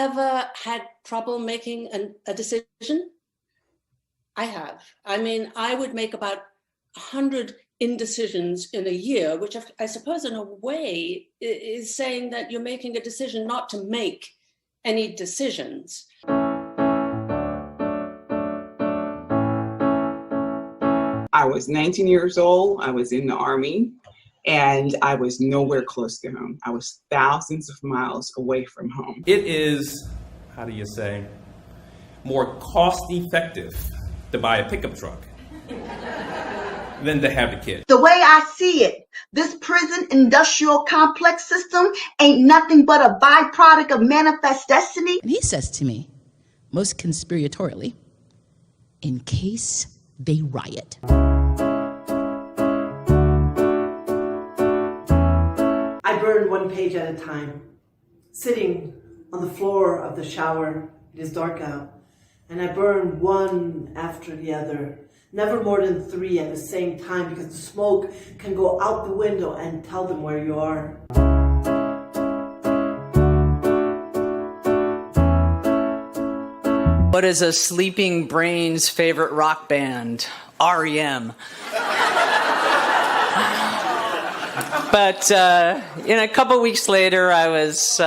ever had trouble making a decision? I have. I mean, I would make about 100 indecisions in a year, which I suppose in a way is saying that you're making a decision not to make any decisions. I was 19 years old. I was in the Army, and I was nowhere close to home. I was thousands of miles away from home. It is, how do you say, more cost effective to buy a pickup truck than to have a kid. The way I see it, this prison industrial complex system ain't nothing but a byproduct of manifest destiny. And he says to me, most conspiratorially, in case they riot. I burn one page at a time, sitting on the floor of the shower. It is dark out, and I burn one after the other, never more than 3 at the same time, because the smoke can go out the window and tell them where you are. What is a sleeping brain's favorite rock band? REM. But a couple weeks later, I was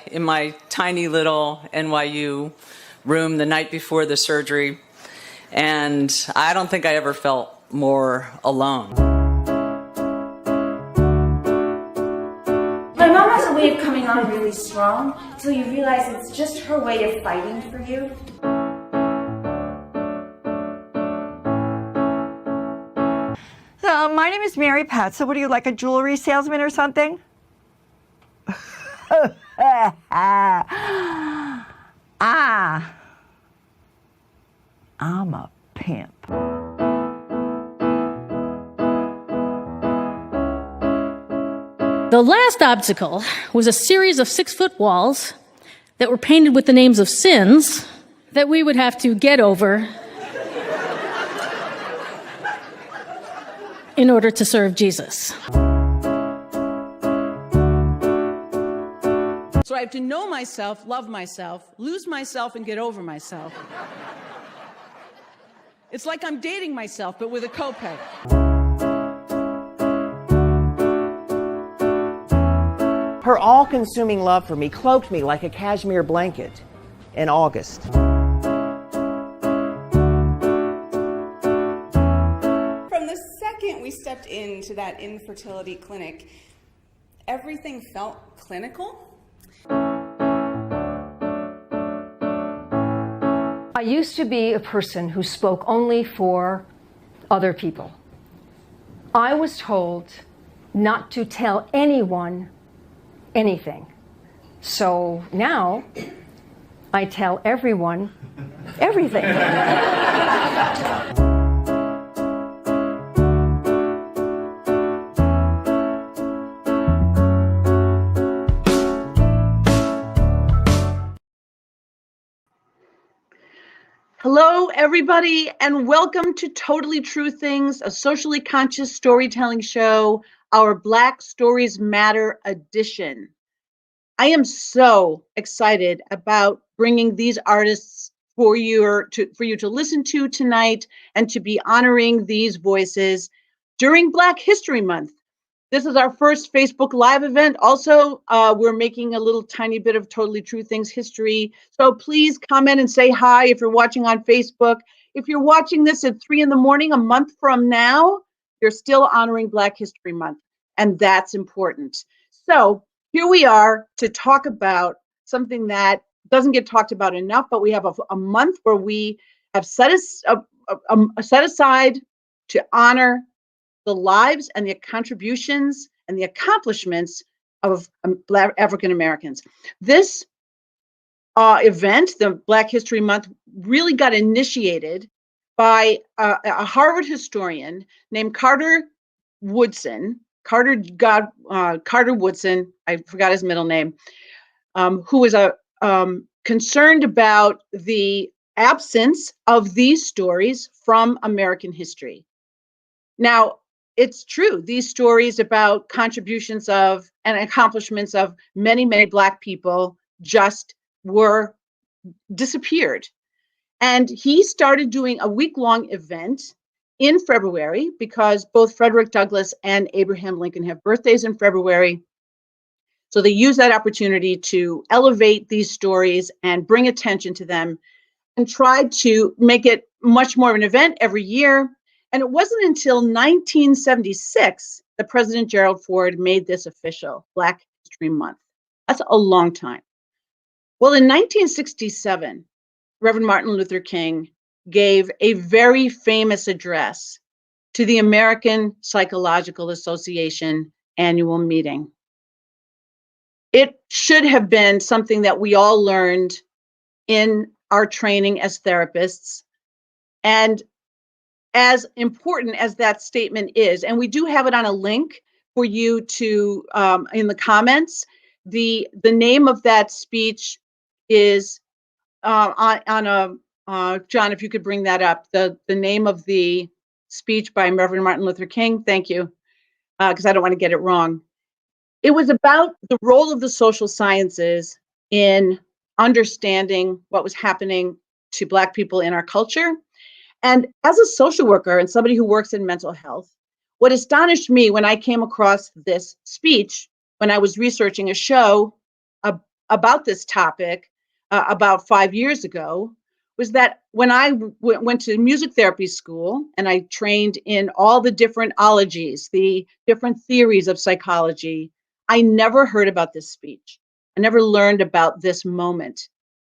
in my tiny little NYU room the night before the surgery, and I don't think I ever felt more alone. My mom has a way of coming on really strong until you realize it's just her way of fighting for you. My name is Mary Pat. So what are you, like a jewelry salesman or something? I'm a pimp. The last obstacle was a series of 6-foot walls that were painted with the names of sins that we would have to get over in order to serve Jesus. So I have to know myself, love myself, lose myself, and get over myself. It's like I'm dating myself, but with a copay. Her all-consuming love for me cloaked me like a cashmere blanket in August. We stepped into that infertility clinic, everything felt clinical. I used to be a person who spoke only for other people. I was told not to tell anyone anything. So now I tell everyone everything. Hello, everybody, and welcome to Totally True Things, a socially conscious storytelling show, our Black Stories Matter edition. I am so excited about bringing these artists for you to listen to tonight and to be honoring these voices during Black History Month. This is our first Facebook Live event. Also, we're making a little tiny bit of Totally True Things history. So please comment and say hi if you're watching on Facebook. If you're watching this at 3 in the morning, a month from now, you're still honoring Black History Month. And that's important. So here we are to talk about something that doesn't get talked about enough, but we have a month where we have set aside to honor the lives and the contributions and the accomplishments of Black African Americans. This event, the Black History Month, really got initiated by a Harvard historian named Carter Woodson. Carter Woodson, I forgot his middle name, who was concerned about the absence of these stories from American history. Now, it's true, these stories about contributions of and accomplishments of many, many Black people just were disappeared. And he started doing a week-long event in February, because both Frederick Douglass and Abraham Lincoln have birthdays in February. So they used that opportunity to elevate these stories and bring attention to them, and tried to make it much more of an event every year. And it wasn't until 1976 that President Gerald Ford made this official, Black History Month. That's a long time. Well, in 1967, Reverend Martin Luther King gave a very famous address to the American Psychological Association annual meeting. It should have been something that we all learned in our training as therapists. And as important as that statement is, and we do have it on a link for you to, in the comments, the name of that speech is John, if you could bring that up, the name of the speech by Reverend Martin Luther King. Thank you, because I don't want to get it wrong. It was about the role of the social sciences in understanding what was happening to Black people in our culture. And as a social worker and somebody who works in mental health, what astonished me when I came across this speech, when I was researching a show about this topic about 5 years ago, was that when I went to music therapy school and I trained in all the different ologies, the different theories of psychology, I never heard about this speech. I never learned about this moment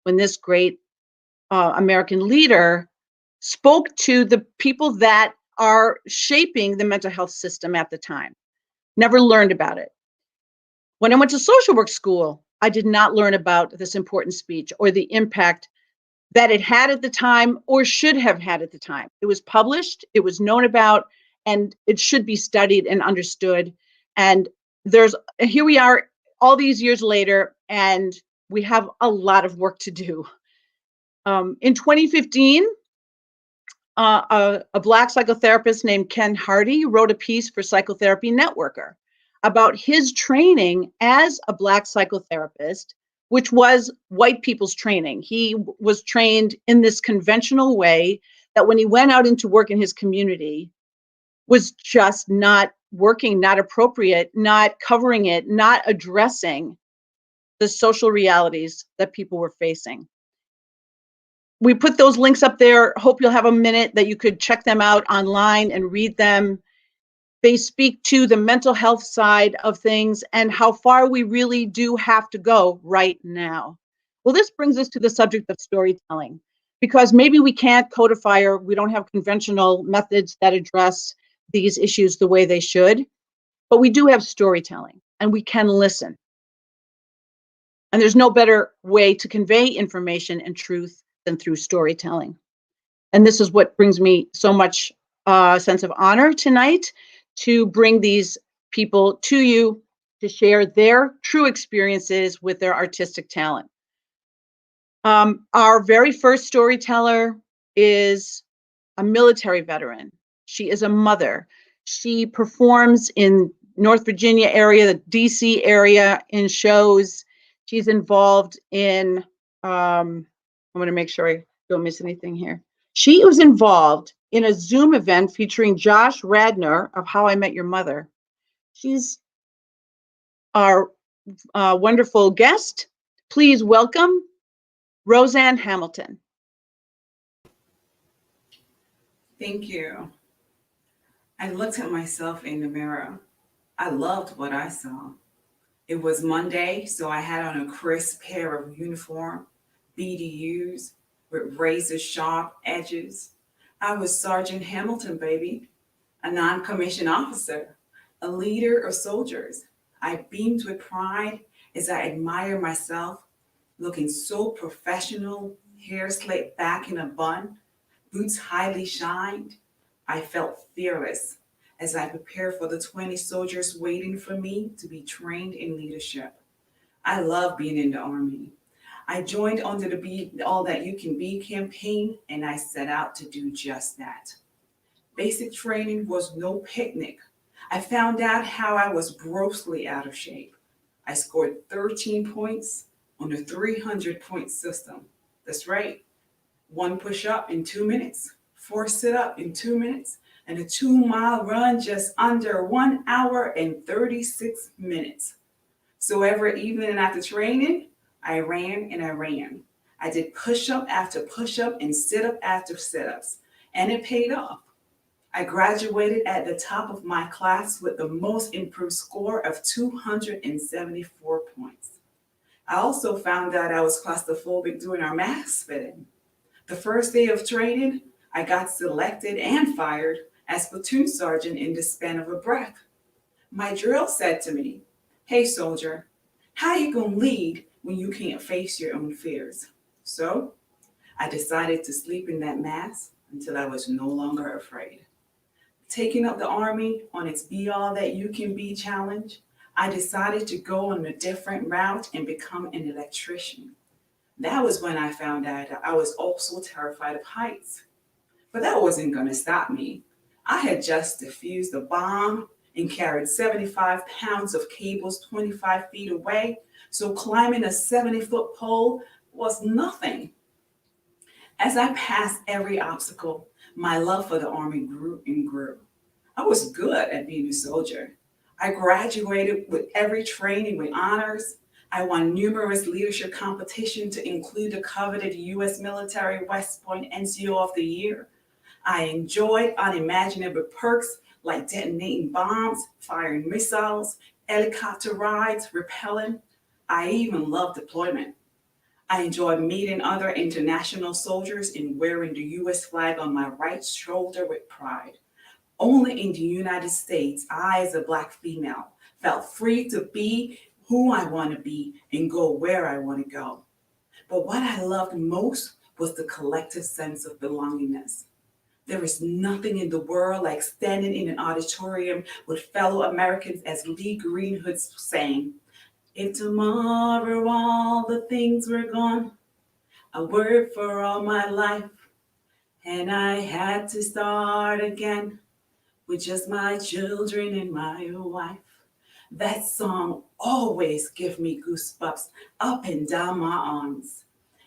when this great American leader spoke to the people that are shaping the mental health system at the time. Never learned about it. When I went to social work school, I did not learn about this important speech or the impact that it had at the time or should have had at the time. It was published, it was known about, and it should be studied and understood. And here we are all these years later, and we have a lot of work to do. In 2015, a Black psychotherapist named Ken Hardy wrote a piece for Psychotherapy Networker about his training as a Black psychotherapist, which was white people's training. He was trained in this conventional way that when he went out into work in his community was just not working, not appropriate, not covering it, not addressing the social realities that people were facing. We put those links up there. Hope you'll have a minute that you could check them out online and read them. They speak to the mental health side of things and how far we really do have to go right now. Well, this brings us to the subject of storytelling, because maybe we can't codify or we don't have conventional methods that address these issues the way they should, but we do have storytelling and we can listen. And there's no better way to convey information and truth than through storytelling. And this is what brings me so much sense of honor tonight, to bring these people to you to share their true experiences with their artistic talent. Our very first storyteller is a military veteran. She is a mother. She performs in North Virginia area, the DC area, in shows. She's involved in, I want to make sure I don't miss anything here. She was involved in a Zoom event featuring Josh Radnor of How I Met Your Mother. She's our wonderful guest. Please welcome Roseanne Hamilton. Thank you. I looked at myself in the mirror. I loved what I saw. It was Monday, so I had on a crisp pair of uniform, BDUs with razor sharp edges. I was Sergeant Hamilton, baby, a non-commissioned officer, a leader of soldiers. I beamed with pride as I admired myself, looking so professional, hair slicked back in a bun, boots highly shined. I felt fearless as I prepared for the 20 soldiers waiting for me to be trained in leadership. I love being in the Army. I joined under the Be All That You Can Be campaign, and I set out to do just that. Basic training was no picnic. I found out how I was grossly out of shape. I scored 13 points on a 300-point system. That's right. 1 push-up in 2 minutes, 4 sit-up in 2 minutes, and a 2-mile run just under 1 hour and 36 minutes. So every evening after training, I ran and I ran. I did push-up after push-up and sit-up after sit-ups, and it paid off. I graduated at the top of my class with the most improved score of 274 points. I also found out I was claustrophobic during our mask fitting. The first day of training, I got selected and fired as platoon sergeant in the span of a breath. My drill said to me, "Hey soldier, how you gonna lead when you can't face your own fears?" So I decided to sleep in that mask until I was no longer afraid. Taking up the Army on its be all that you can be challenge, I decided to go on a different route and become an electrician. That was when I found out that I was also terrified of heights. But that wasn't going to stop me. I had just defused a bomb and carried 75 pounds of cables 25 feet away, so climbing a 70-foot pole was nothing. As I passed every obstacle, my love for the Army grew and grew. I was good at being a soldier. I graduated with every training with honors. I won numerous leadership competitions to include the coveted U.S. military West Point NCO of the Year. I enjoyed unimaginable perks like detonating bombs, firing missiles, helicopter rides, rappelling. I even loved deployment. I enjoyed meeting other international soldiers and wearing the U.S. flag on my right shoulder with pride. Only in the United States, I, as a Black female, felt free to be who I want to be and go where I want to go. But what I loved most was the collective sense of belongingness. There is nothing in the world like standing in an auditorium with fellow Americans, as Lee Greenwood sang, "If tomorrow all the things were gone, I worked for all my life, and I had to start again with just my children and my wife." That song always gives me goosebumps up and down my arms.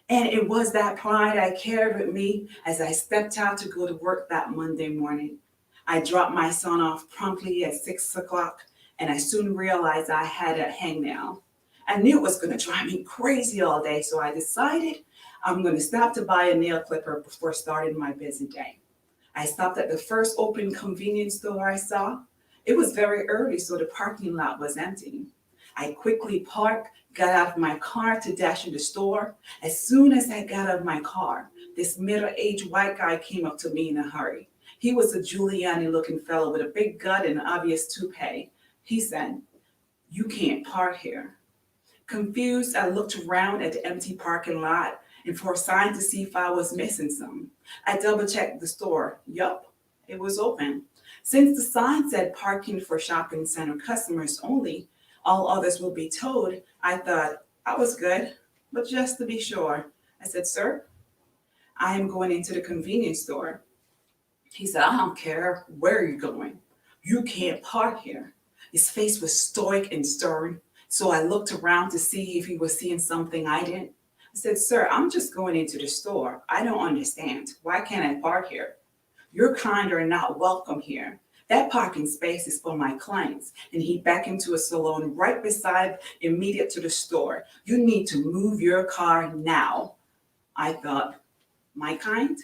And it was that pride I carried with me as I stepped out to go to work that Monday morning. I dropped my son off promptly at 6 o'clock, and I soon realized I had a hangnail. I knew it was going to drive me crazy all day, so I decided I'm going to stop to buy a nail clipper before starting my busy day. I stopped at the first open convenience store I saw. It was very early, so the parking lot was empty. I quickly parked, got out of my car to dash in the store. As soon as I got out of my car, this middle-aged white guy came up to me in a hurry. He was a Giuliani-looking fellow with a big gut and an obvious toupee. He said, "You can't park here." Confused, I looked around at the empty parking lot and for a sign to see if I was missing something. I double-checked the store. Yup, it was open. Since the sign said parking for shopping center customers only, all others will be towed, I thought I was good, but just to be sure, I said, "Sir, I am going into the convenience store." He said, "I don't care where you're going. You can't park here." His face was stoic and stern, so I looked around to see if he was seeing something I didn't. I said, "Sir, I'm just going into the store. I don't understand. Why can't I park here? Your kind are not welcome here. That parking space is for my clients." And he backed into a salon right beside, immediate to the store. "You need to move your car now." I thought, my kind?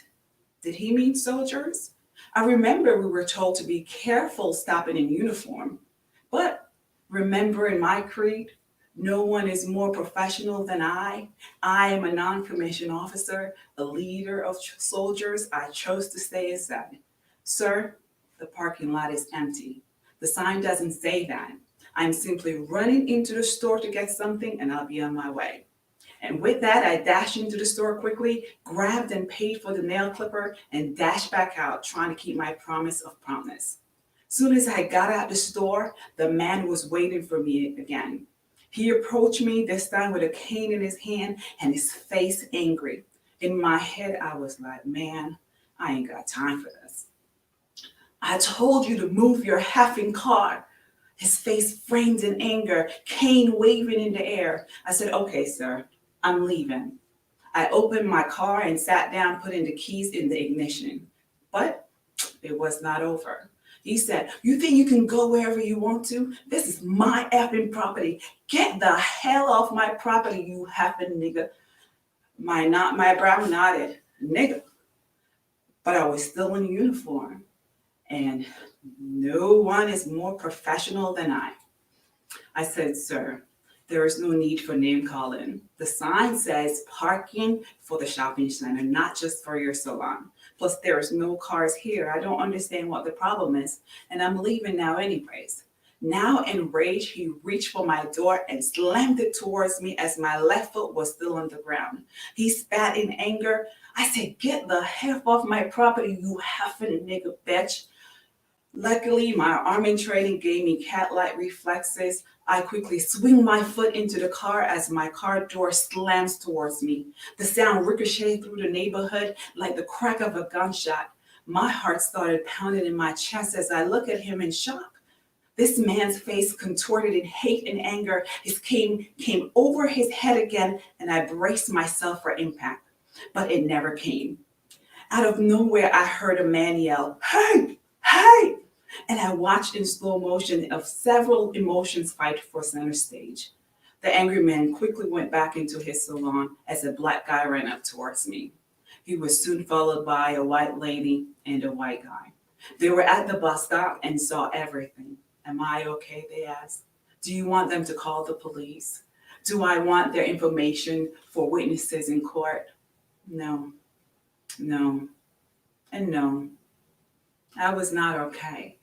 Did he mean soldiers? I remember we were told to be careful stopping in uniform. But remembering my creed, no one is more professional than I. I am a non-commissioned officer, a leader of soldiers. I chose to stay inside. "Sir, the parking lot is empty." The sign doesn't say that. I'm simply running into the store to get something and I'll be on my way. And with that, I dashed into the store quickly, grabbed and paid for the nail clipper, and dashed back out, trying to keep my promise of promptness. Soon as I got out the store, the man was waiting for me again. He approached me, this time with a cane in his hand and his face angry. In my head, I was like, man, I ain't got time for this. "I told you to move your heffing car." His face framed in anger, cane waving in the air. I said, "Okay, sir, I'm leaving. I opened my car and sat down, putting the keys in the ignition. But it was not over. He said, you think you can go wherever you want to? This is my effing property. Get the hell off my property, you effing nigga. My brow nodded, nigga. But I was still in uniform. And no one is more professional than I. I said, sir, there is no need for name calling. The sign says parking for the shopping center, not just for your salon. Plus, there's no cars here. I don't understand what the problem is, and I'm leaving now anyways. Now enraged, he reached for my door and slammed it towards me as my left foot was still on the ground. He spat in anger. I said, get the hell off my property, you effing nigga bitch. Luckily, my arm in training gave me cat-like reflexes. I quickly swing my foot into the car as my car door slams towards me. The sound ricocheted through the neighborhood like the crack of a gunshot. My heart started pounding in my chest as I looked at him in shock. This man's face contorted in hate and anger. His came over his head again, and I braced myself for impact. But it never came. Out of nowhere, I heard a man yell, "Hey! Hey!" And I watched in slow motion of several emotions fight for center stage. The angry man quickly went back into his salon as a black guy ran up towards me. He was soon followed by a white lady and a white guy. They were at the bus stop and saw everything. Am I okay, they asked. Do you want them to call the police? Do I want their information for witnesses in court? No, no, and no. I was not okay.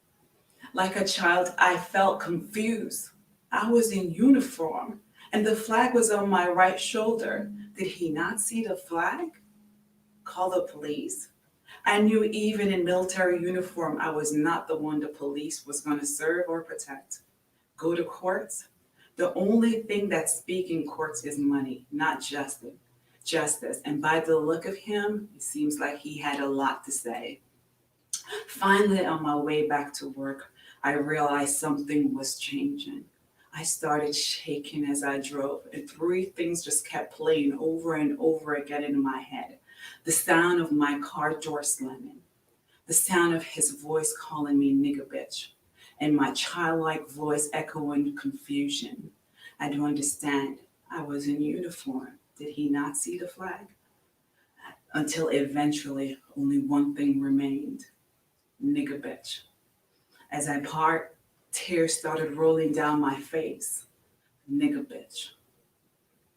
Like a child, I felt confused. I was in uniform, and the flag was on my right shoulder. Did he not see the flag? Call the police. I knew even in military uniform, I was not the one the police was going to serve or protect. Go to courts? The only thing that speaks in courts is money, not justice. And by the look of him, it seems like he had a lot to say. Finally, on my way back to work, I realized something was changing. I started shaking as I drove, and three things just kept playing over and over again in my head. The sound of my car door slamming, the sound of his voice calling me nigga bitch, and my childlike voice echoing confusion. I don't understand. I was in uniform. Did he not see the flag? Until eventually, only one thing remained. Nigga bitch. As I parked, tears started rolling down my face. Nigga bitch.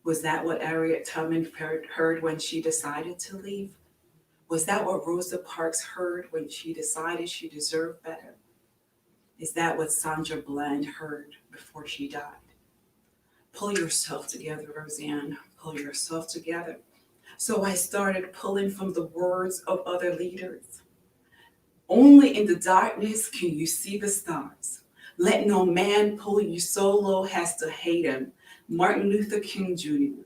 Was that what Harriet Tubman heard when she decided to leave? Was that what Rosa Parks heard when she decided she deserved better? Is that what Sandra Bland heard before she died? Pull yourself together, Roseanne. Pull yourself together. So I started pulling from the words of other leaders. Only in the darkness can you see the stars. Let no man pull you so low as to hate him. Martin Luther King Jr.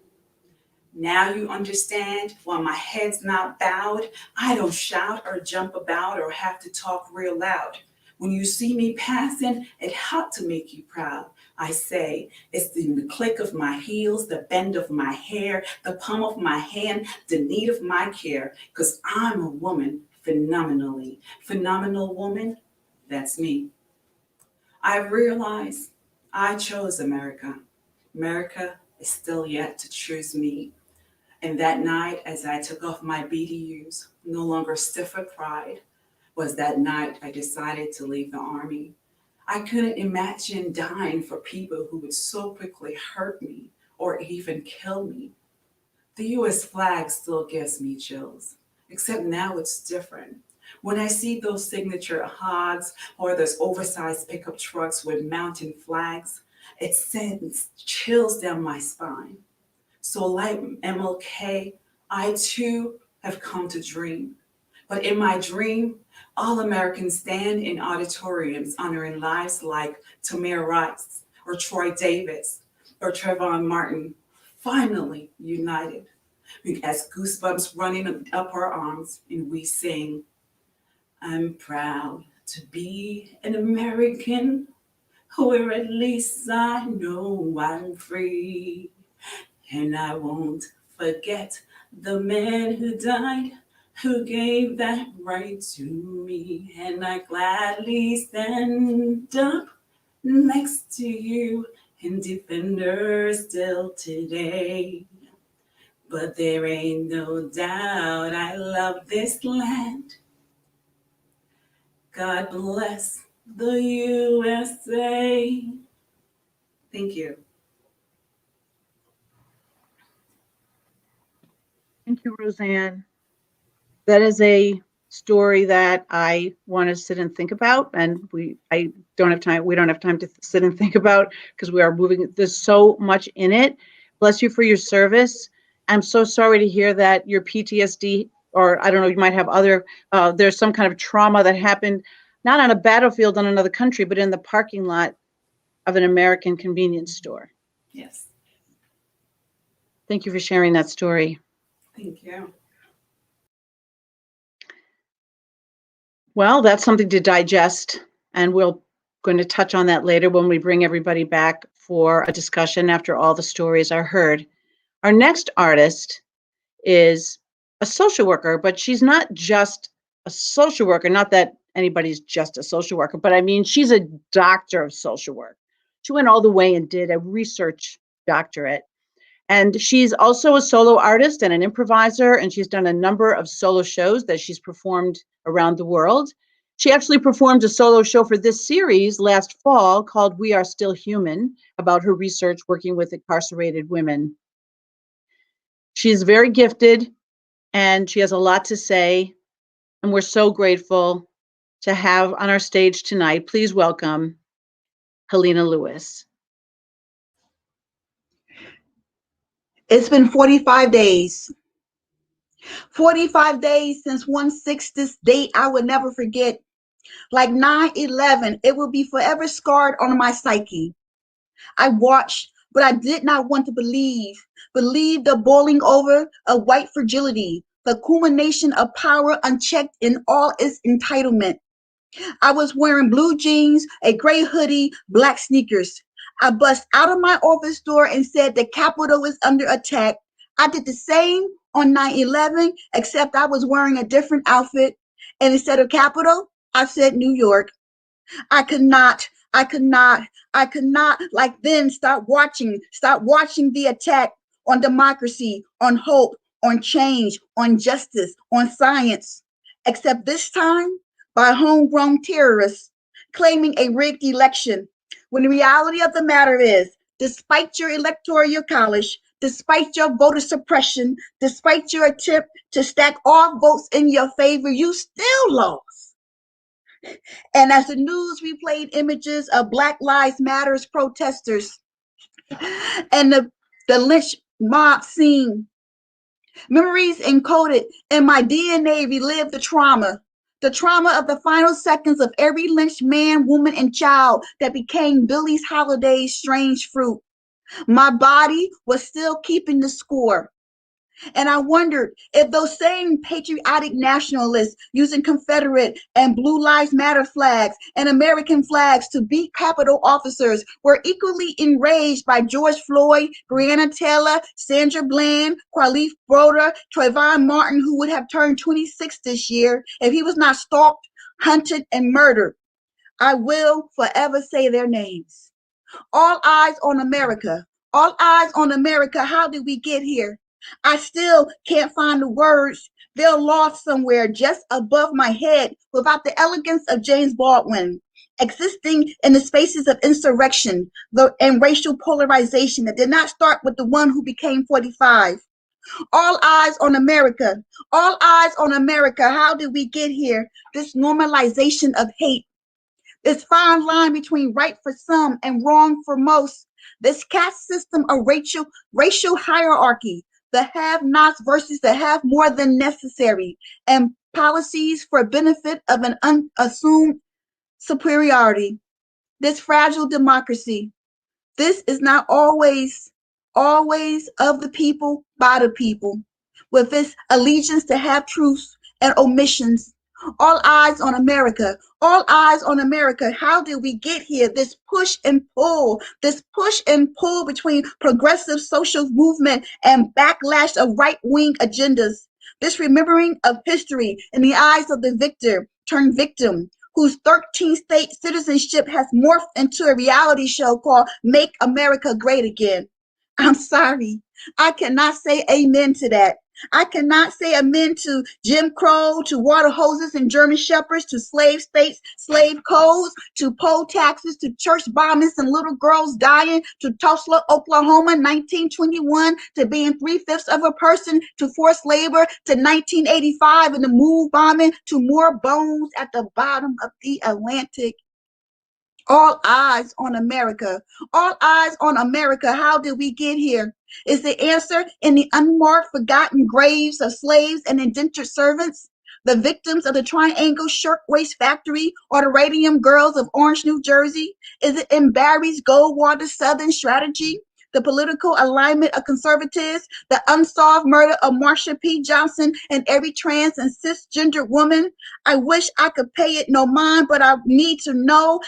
Now you understand why my head's not bowed. I don't shout or jump about or have to talk real loud. When you see me passing, it ought to make you proud. I say, it's in the click of my heels, the bend of my hair, the palm of my hand, the need of my care, because I'm a woman phenomenally. Phenomenal woman, that's me. I realize I chose America. America is still yet to choose me. And that night, as I took off my BDUs, no longer stiff with pride, was that night I decided to leave the Army. I couldn't imagine dying for people who would so quickly hurt me or even kill me. The US flag still gives me chills, except now it's different. When I see those signature hogs or those oversized pickup trucks with mountain flags, it sends chills down my spine. So like MLK, I too have come to dream. But in my dream, all Americans stand in auditoriums honoring lives like Tamir Rice or Troy Davis or Trayvon Martin, finally united. As goosebumps running up our arms and we sing, I'm proud to be an American, where at least I know I'm free. And I won't forget the man who died, who gave that right to me. And I gladly stand up next to you and defender still today. But there ain't no doubt I love this land. God bless the USA. Thank you. Thank you, Roseanne. That is a story that I want to sit and think about, and I don't have time. We don't have time to sit and think about because we are moving. There's so much in it. Bless you for your service. I'm so sorry to hear that your PTSD, or I don't know, you might have other. There's some kind of trauma that happened, not on a battlefield in another country, but in the parking lot of an American convenience store. Yes. Thank you for sharing that story. Thank you. Well, that's something to digest, and we're going to touch on that later when we bring everybody back for a discussion after all the stories are heard. Our next artist is a social worker, but she's not just a social worker, not that anybody's just a social worker, but I mean, she's a doctor of social work. She went all the way and did a research doctorate. And she's also a solo artist and an improviser, and she's done a number of solo shows that she's performed around the world. She actually performed a solo show for this series last fall called We Are Still Human, about her research working with incarcerated women. She's very gifted, and she has a lot to say, and we're so grateful to have on our stage tonight. Please welcome Helena Lewis. It's been 45 days. 45 days since 1/6, this date I will never forget. Like 9/11, it will be forever scarred on my psyche. I watched, but I did not want to believe. Believe the boiling over of white fragility, the culmination of power unchecked in all its entitlement. I was wearing blue jeans, a gray hoodie, black sneakers. I bust out of my office door and said the Capitol is under attack. I did the same on 9/11, except I was wearing a different outfit. And instead of Capitol, I said New York. I could not, like then stop watching the attack on democracy, on hope, on change, on justice, on science. Except this time, by homegrown terrorists claiming a rigged election, when the reality of the matter is, despite your electoral college, despite your voter suppression, despite your attempt to stack all votes in your favor, you still lost. And as the news replayed images of Black Lives Matters protesters and the lynch mob scene, memories encoded in my DNA relived the trauma of the final seconds of every lynched man, woman, and child that became Billie Holiday's strange fruit. My body was still keeping the score. And I wondered if those same patriotic nationalists using Confederate and Blue Lives Matter flags and American flags to beat Capitol officers were equally enraged by George Floyd, Breonna Taylor, Sandra Bland, Khalif Broder, Trayvon Martin, who would have turned 26 this year if he was not stalked, hunted, and murdered. I will forever say their names. All eyes on America. All eyes on America. How did we get here? I still can't find the words. They're lost somewhere just above my head without the elegance of James Baldwin, existing in the spaces of insurrection and racial polarization that did not start with the one who became 45. All eyes on America. All eyes on America. How did we get here? This normalization of hate. This fine line between right for some and wrong for most. This caste system of racial hierarchy. The have-nots versus the have more than necessary, and policies for benefit of an unassumed superiority. This fragile democracy. This is not always of the people, by the people, with its allegiance to half-truths and omissions, All eyes on America. All eyes on America. How did we get here? This push and pull between progressive social movement and backlash of right-wing agendas. This remembering of history in the eyes of the victor turned victim, whose 13-state citizenship has morphed into a reality show called Make America Great Again. I'm sorry. I cannot say amen to that. I cannot say amen to Jim Crow, to water hoses and German shepherds, to slave states, slave codes, to poll taxes, to church bombings and little girls dying, to Tulsa, Oklahoma, 1921, to being 3/5 of a person, to forced labor, to 1985 and the move bombing, to more bones at the bottom of the Atlantic. All eyes on America. All eyes on America. How did we get here? Is the answer in the unmarked, forgotten graves of slaves and indentured servants, the victims of the Triangle Shirtwaist Factory, or the Radium Girls of Orange, New Jersey? Is it in Barry's Goldwater Southern strategy, the political alignment of conservatives, the unsolved murder of Marsha P. Johnson and every trans and cisgender woman? I wish I could pay it no mind, but I need to know.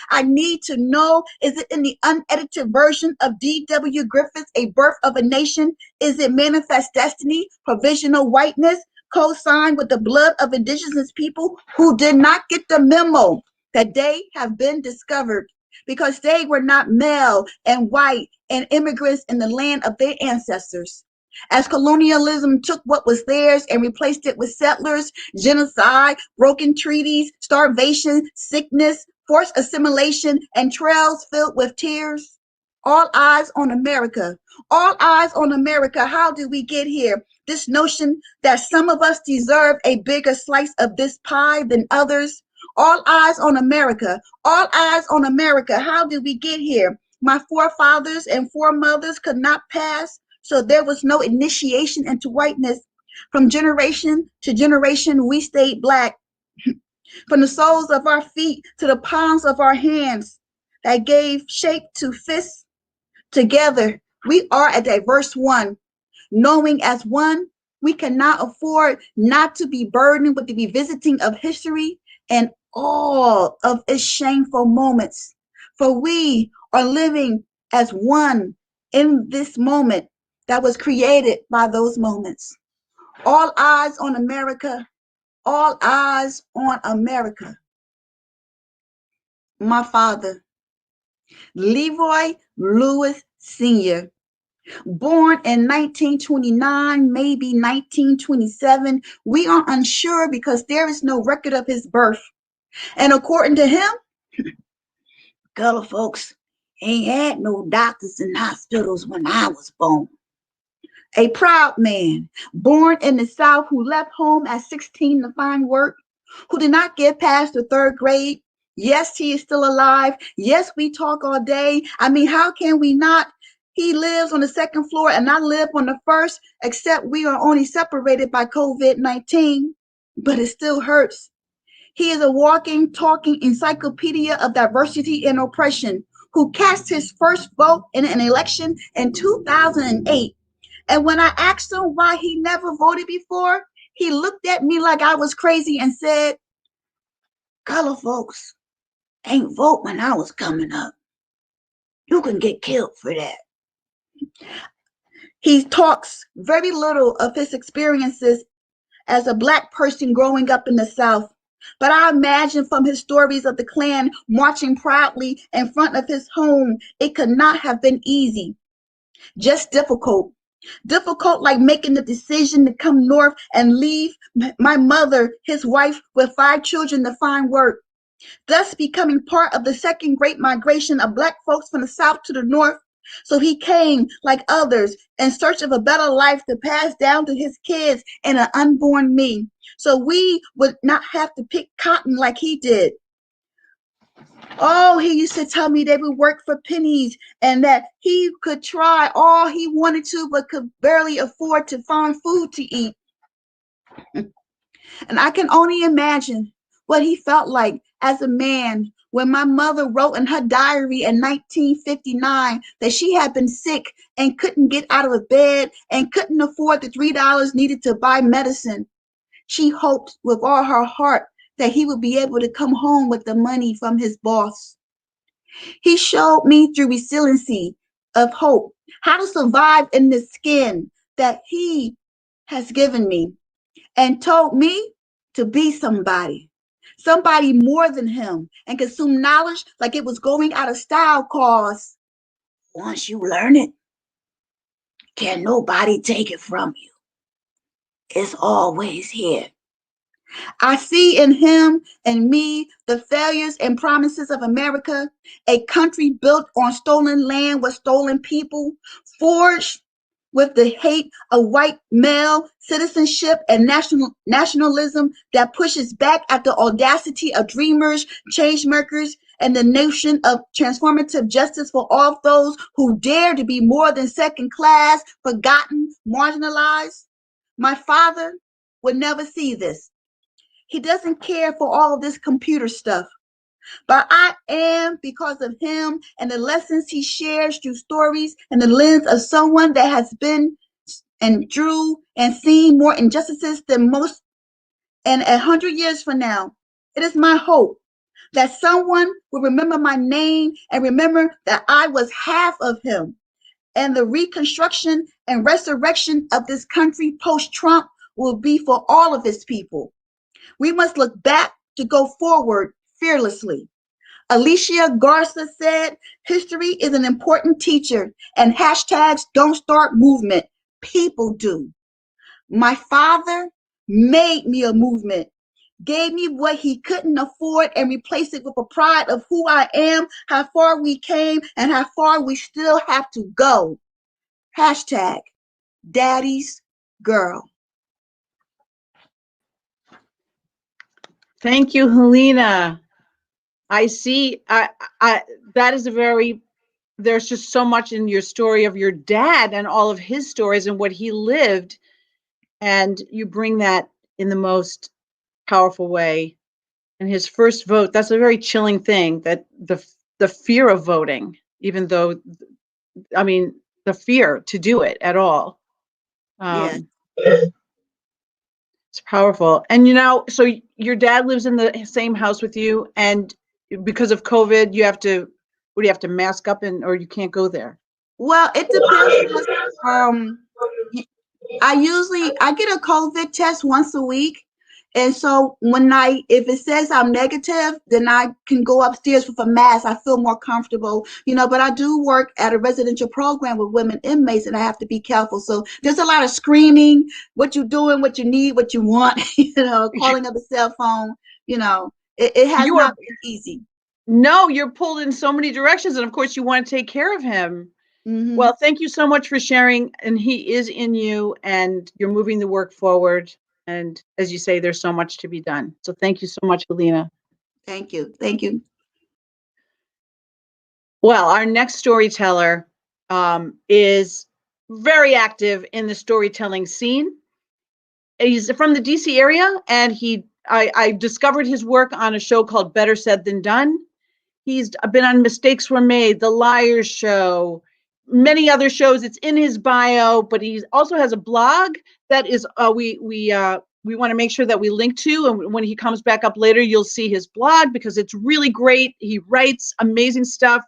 Is it in the unedited version of D.W. Griffith's A Birth of a Nation? Is it Manifest Destiny, provisional whiteness, co-signed with the blood of indigenous people who did not get the memo that they have been discovered because they were not male and white and immigrants in the land of their ancestors? As colonialism took what was theirs and replaced it with settlers, genocide, broken treaties, starvation, sickness, forced assimilation, and trails filled with tears. All eyes on America. All eyes on America. How did we get here? This notion that some of us deserve a bigger slice of this pie than others. All eyes on America. All eyes on America. How did we get here? My forefathers and foremothers could not pass, so there was no initiation into whiteness. From generation to generation, we stayed Black. From the soles of our feet to the palms of our hands that gave shape to fists, together we are a diverse one. Knowing as one, we cannot afford not to be burdened with the revisiting of history and all of its shameful moments. For we are living as one in this moment that was created by those moments. All eyes on America. All eyes on America. My father, Leroy Lewis Sr., born in 1929, maybe 1927. We are unsure because there is no record of his birth. And according to him, colored folks ain't had no doctors and hospitals when I was born. A proud man, born in the South, who left home at 16 to find work, who did not get past the 3rd grade. Yes, he is still alive. Yes, we talk all day. I mean, how can we not? He lives on the 2nd floor and I live on the 1st, except we are only separated by COVID-19, but it still hurts. He is a walking, talking encyclopedia of diversity and oppression, who cast his first vote in an election in 2008. And when I asked him why he never voted before, he looked at me like I was crazy and said, "Color folks ain't vote when I was coming up. You can get killed for that." He talks very little of his experiences as a Black person growing up in the South. But I imagine from his stories of the Klan marching proudly in front of his home, it could not have been easy, just difficult. Difficult like making the decision to come north and leave my mother, his wife, with 5 children to find work, thus becoming part of the 2nd Great Migration of Black folks from the South to the North. So he came, like others, in search of a better life to pass down to his kids and an unborn me, so we would not have to pick cotton like he did. Oh, he used to tell me they would work for pennies and that he could try all he wanted to, but could barely afford to find food to eat. And I can only imagine what he felt like as a man when my mother wrote in her diary in 1959 that she had been sick and couldn't get out of bed and couldn't afford the $3 needed to buy medicine. She hoped with all her heart that he would be able to come home with the money from his boss. He showed me through resiliency of hope how to survive in the skin that he has given me, and told me to be somebody more than him, and consume knowledge like it was going out of style, cause once you learn it, can nobody take it from you. It's always here. I see in him and me the failures and promises of America, a country built on stolen land with stolen people, forged with the hate of white male citizenship and nationalism that pushes back at the audacity of dreamers, change makers, and the notion of transformative justice for all those who dare to be more than second class, forgotten, marginalized. My father would never see this. He doesn't care for all of this computer stuff. But I am, because of him and the lessons he shares through stories and the lens of someone that has been and drew and seen more injustices than most. And 100 years from now, it is my hope that someone will remember my name and remember that I was half of him. And the reconstruction and resurrection of this country post-Trump will be for all of its people. We must look back to go forward fearlessly. Alicia Garza said, history is an important teacher, and hashtags don't start movement. People do. My father made me a movement, gave me what he couldn't afford, and replaced it with a pride of who I am, how far we came, and how far we still have to go. Hashtag Daddy's Girl. Thank you, Helena. I see. That is a very, there's just so much in your story of your dad and all of his stories and what he lived. And you bring that in the most powerful way. And his first vote, that's a very chilling thing, that the fear of voting, even though, I mean, the fear to do it at all. Yeah. It's powerful. And so your dad lives in the same house with you, and because of COVID, you have to, what do you have to mask up or you can't go there? Well, it depends. I get a COVID test once a week. And so if it says I'm negative, then I can go upstairs with a mask. I feel more comfortable, but I do work at a residential program with women inmates, and I have to be careful. So there's a lot of screaming, what you doing, what you need, what you want, calling up the cell phone, it has not been easy. No, you're pulled in so many directions. And of course you want to take care of him. Mm-hmm. Well, thank you so much for sharing. And he is in you, and you're moving the work forward. And as you say, there's so much to be done. So thank you so much, Helena. Thank you. Thank you. Well, our next storyteller is very active in the storytelling scene. He's from the DC area, and I discovered his work on a show called Better Said Than Done. He's been on Mistakes Were Made, The Liars Show, many other shows. It's in his bio, but he also has a blog that is we want to make sure that we link to, and when he comes back up later, you'll see his blog because it's really great. He writes amazing stuff.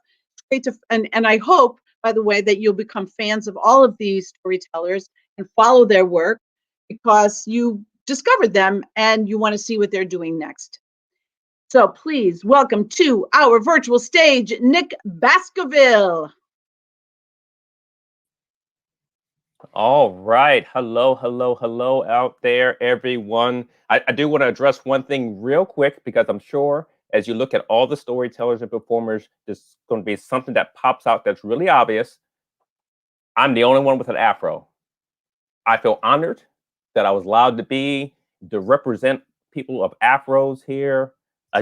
It's great and I hope, by the way, that you'll become fans of all of these storytellers and follow their work because you discovered them and you want to see what they're doing next. So please welcome to our virtual stage, Nick Baskerville. All right. Hello out there, everyone. I do want to address one thing real quick because I'm sure as you look at all the storytellers and performers, there's going to be something that pops out that's really obvious. I'm the only one with an afro. I feel honored that I was allowed to represent people of afros here. I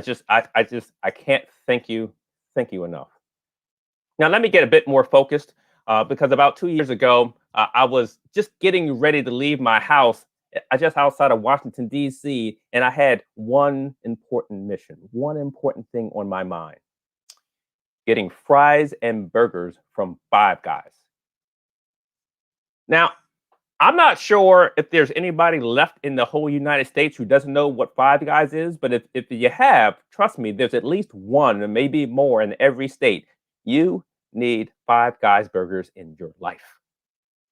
can't thank you enough. Now, let me get a bit more focused because about 2 years ago, I was just getting ready to leave my house just outside of Washington, D.C., and I had one important mission, one important thing on my mind: getting fries and burgers from Five Guys. Now, I'm not sure if there's anybody left in the whole United States who doesn't know what Five Guys is, but if you have, trust me, there's at least one and maybe more in every state. You need Five Guys burgers in your life.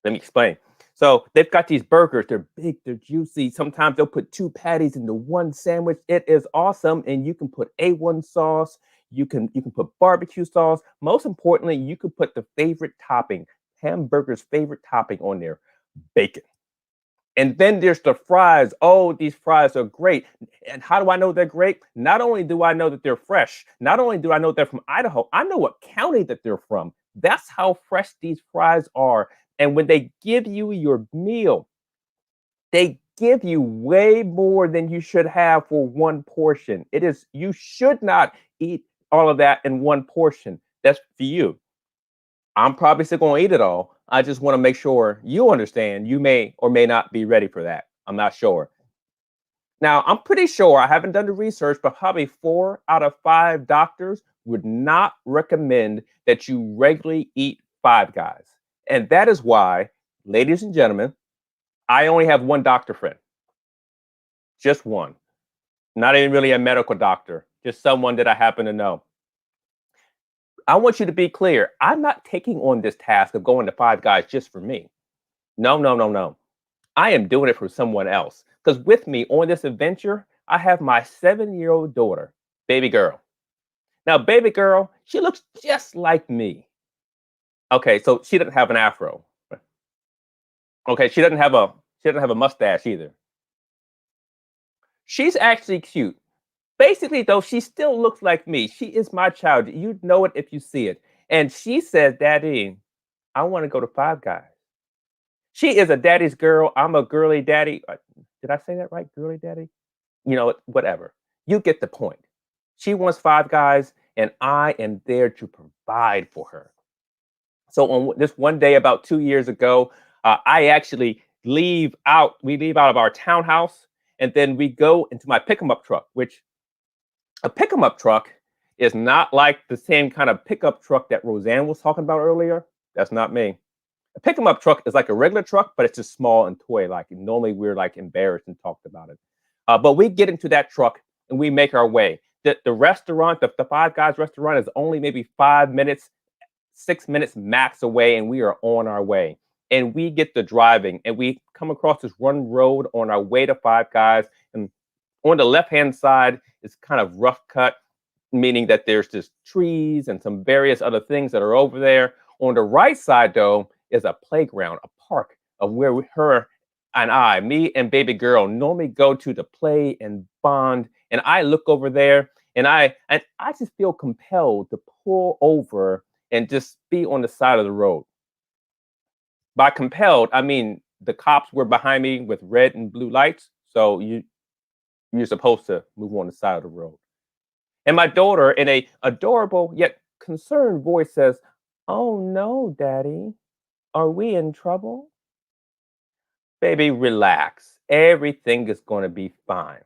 Let me explain. So they've got these burgers. They're big, they're juicy. Sometimes they'll put 2 patties into one sandwich. It is awesome. And you can put A1 sauce. You can put barbecue sauce. Most importantly, you can put the favorite topping, hamburger's favorite topping on there, bacon. And then there's the fries. Oh, these fries are great. And how do I know they're great? Not only do I know that they're fresh, not only do I know they're from Idaho, I know what county that they're from. That's how fresh these fries are. And when they give you your meal, they give you way more than you should have for one portion. You should not eat all of that in one portion. That's for you. I'm probably still going to eat it all. I just want to make sure you understand you may or may not be ready for that. I'm not sure. Now, I'm pretty sure, I haven't done the research, but probably 4 out of 5 doctors would not recommend that you regularly eat Five Guys. And that is why, ladies and gentlemen, I only have one doctor friend. Just one. Not even really a medical doctor, just someone that I happen to know. I want you to be clear. I'm not taking on this task of going to Five Guys just for me. No, no, no, no. I am doing it for someone else. Because with me on this adventure, I have my 7-year-old daughter, baby girl. Now, baby girl, she looks just like me. Okay, so she doesn't have an afro. Okay, she doesn't have a mustache either. She's actually cute. Basically, though, she still looks like me. She is my child. You'd know it if you see it. And she says, Daddy, I want to go to Five Guys. She is a daddy's girl. I'm a girly daddy. Did I say that right? Girly daddy? You know, whatever. You get the point. She wants Five Guys, and I am there to provide for her. So on this one day about 2 years ago, I actually leave out of our townhouse, and then we go into my pick-em-up truck, which a pick-em-up truck is not like the same kind of pickup truck that Roseanne was talking about earlier. That's not me. A pick-em-up truck is like a regular truck, but it's just small and toy-like. Normally, we're like embarrassed and talked about it. But we get into that truck and we make our way. The restaurant, the Five Guys restaurant, is only maybe 5 minutes, 6 minutes max away, and we are on our way. And we get to driving, and we come across this one road on our way to Five Guys. And on the left-hand side is kind of rough cut, meaning that there's just trees and some various other things that are over there. On the right side, though, is a playground, a park of where her and I, me and baby girl, normally go to play and bond. And I look over there, and I just feel compelled to pull over and just be on the side of the road. By compelled, I mean the cops were behind me with red and blue lights, so you're supposed to move on the side of the road. And my daughter, in a adorable yet concerned voice, says, "Oh no, Daddy, are we in trouble?" Baby, relax. Everything is going to be fine.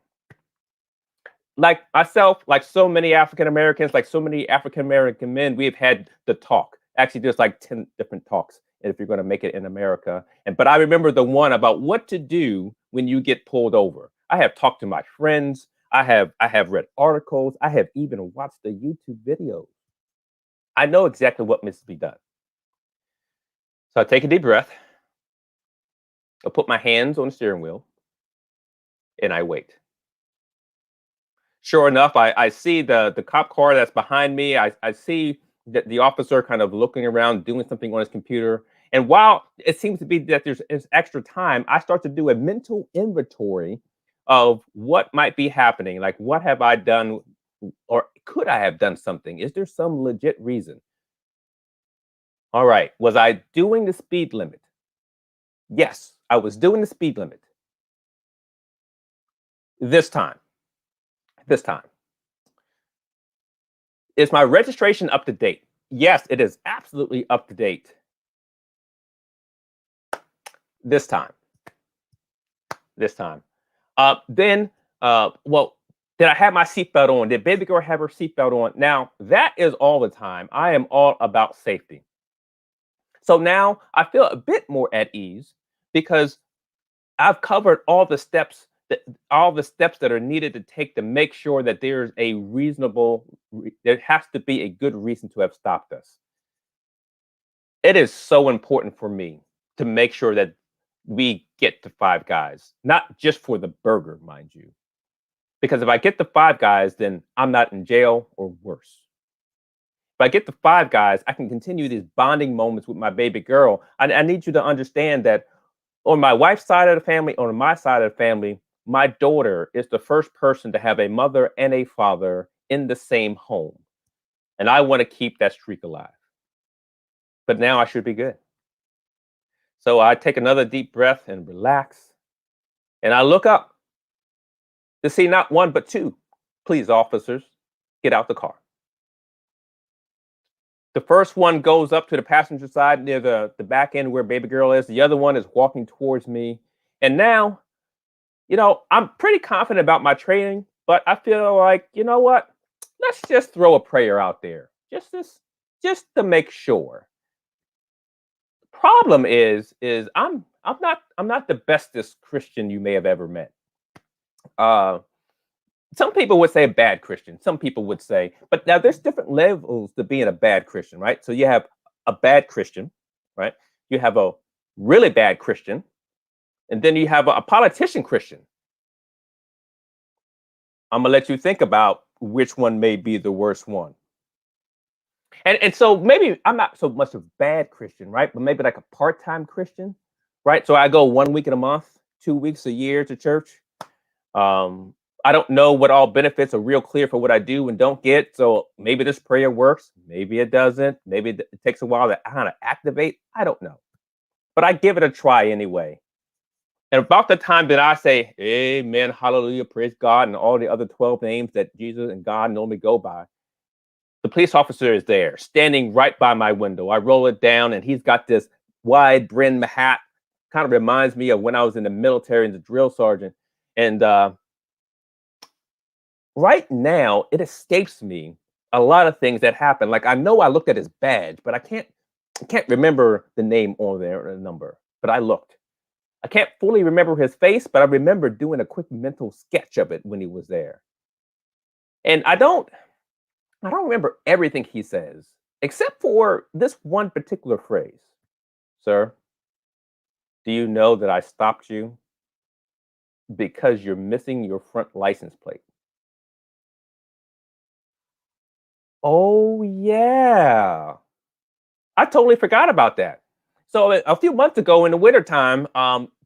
Like myself, like so many African Americans, like so many African American men, we've had the talk. Actually, there's like 10 different talks if you're going to make it in America. But I remember the one about what to do when you get pulled over. I have talked to my friends. I have read articles. I have even watched the YouTube videos. I know exactly what must be done. So I take a deep breath. I put my hands on the steering wheel and I wait. Sure enough, I see the cop car that's behind me. I see the officer kind of looking around, doing something on his computer. And while it seems to be that there's extra time, I start to do a mental inventory of what might be happening. Like, what have I done? Or could I have done something? Is there some legit reason? All right. Was I doing the speed limit? Yes, I was doing the speed limit. This time. Is my registration up to date? Yes, it is absolutely up to date. This time. Well, did I have my seatbelt on? Did baby girl have her seatbelt on? Now, that is all the time. I am all about safety. So now I feel a bit more at ease because I've covered all the steps that are needed to take to make sure that there's a there has to be a good reason to have stopped us. It is so important for me to make sure that we get to Five Guys, not just for the burger, mind you. Because if I get to Five Guys, then I'm not in jail or worse. If I get to Five Guys, I can continue these bonding moments with my baby girl. I need you to understand that on my wife's side of the family, on my side of the family, my daughter is the first person to have a mother and a father in the same home. And I want to keep that streak alive. But now I should be good. So I take another deep breath and relax. And I look up to see not one, but two. Please, officers, get out the car. The first one goes up to the passenger side near the back end where baby girl is. The other one is walking towards me. And now, I'm pretty confident about my training, but I feel like, you know what? Let's just throw a prayer out there. Just to make sure. Problem is I'm not the bestest Christian you may have ever met. Some people would say a bad Christian. Some people would say, but now there's different levels to being a bad Christian, right? So you have a bad Christian, right? You have a really bad Christian, and then you have a politician Christian. I'm gonna let you think about which one may be the worst one. And so maybe I'm not so much a bad Christian, right? But maybe like a part-time Christian, right? So I go 1 week in a month, 2 weeks a year to church. I don't know what all benefits are real clear for what I do and don't get. So maybe this prayer works. Maybe it doesn't. Maybe it takes a while to kind of activate. I don't know. But I give it a try anyway. And about the time that I say, amen, hallelujah, praise God, and all the other 12 names that Jesus and God normally go by, the police officer is there, standing right by my window. I roll it down, and he's got this wide brim hat. Kind of reminds me of when I was in the military as a drill sergeant. And right now, it escapes me a lot of things that happen. Like I know I looked at his badge, but I can't remember the name on there or the number. But I looked. I can't fully remember his face, but I remember doing a quick mental sketch of it when he was there. And I don't remember everything he says, except for this one particular phrase. Sir, do you know that I stopped you because you're missing your front license plate? Oh, yeah. I totally forgot about that. So a few months ago in the wintertime,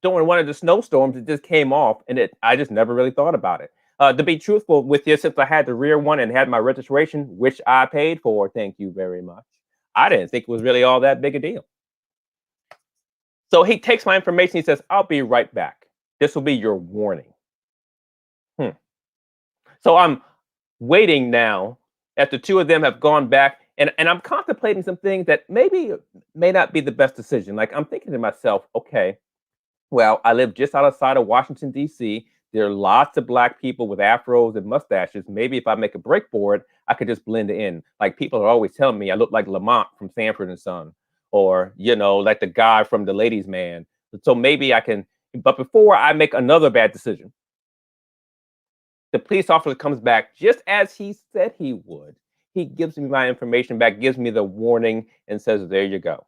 during one of the snowstorms, it just came off, and I just never really thought about it. To be truthful with you, since I had the rear one and had my registration, which I paid for, thank you very much, I didn't think it was really all that big a deal. So he takes my information. He says, I'll be right back. This will be your warning. So I'm waiting now as the two of them have gone back. And I'm contemplating some things that may not be the best decision. Like I'm thinking to myself, okay, well, I live just outside of Washington, D.C. There are lots of Black people with afros and mustaches. Maybe if I make a break for it, I could just blend in. Like people are always telling me I look like Lamont from Sanford and Son, or, like the guy from The Ladies' Man. So maybe I can, but before I make another bad decision, the police officer comes back just as he said he would. He gives me my information back, gives me the warning, and says, there you go.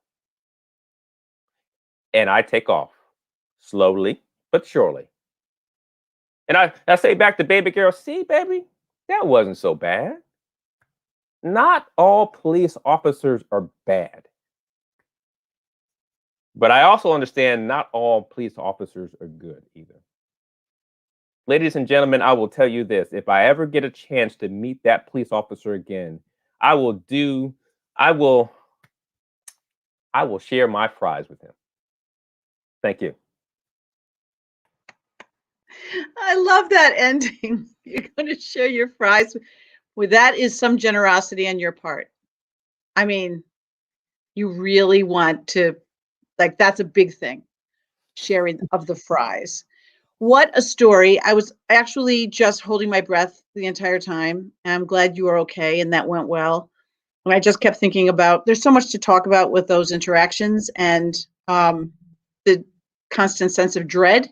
And I take off, slowly but surely. And I say back to baby girl, see, baby, that wasn't so bad. Not all police officers are bad. But I also understand not all police officers are good either. Ladies and gentlemen, I will tell you this. If I ever get a chance to meet that police officer again, I will share my fries with him. Thank you. I love that ending. You're going to share your fries. Well, that is some generosity on your part. I mean, you really want to, like, that's a big thing, sharing of the fries. What a story. I was actually just holding my breath the entire time. And I'm glad you are okay and that went well. And I just kept thinking about, there's so much to talk about with those interactions and the constant sense of dread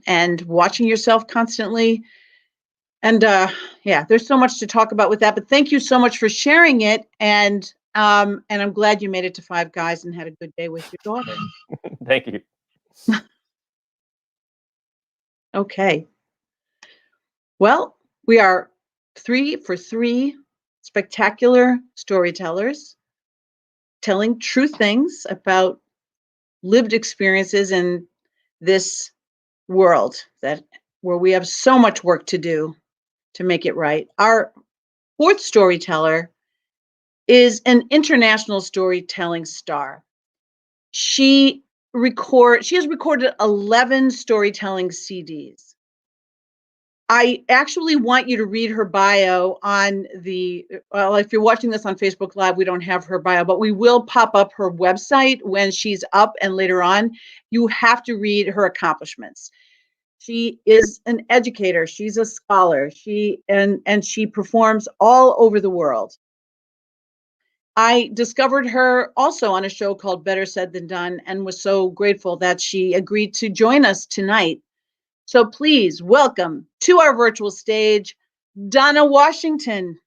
and watching yourself constantly. And yeah, there's so much to talk about with that, but thank you so much for sharing it. And I'm glad you made it to Five Guys and had a good day with your daughter. Thank you. Okay. Well, we are 3 for 3 spectacular storytellers telling true things about lived experiences in this world where we have so much work to do to make it right. Our 4th storyteller is an international storytelling star. She has recorded 11 storytelling CDs. I actually want you to read her bio on if you're watching this on Facebook Live, we don't have her bio, but we will pop up her website when she's up and later on. You have to read her accomplishments. She is an educator. She's a scholar. She performs all over the world. I discovered her also on a show called Better Said Than Done and was so grateful that she agreed to join us tonight. So please welcome to our virtual stage, Donna Washington.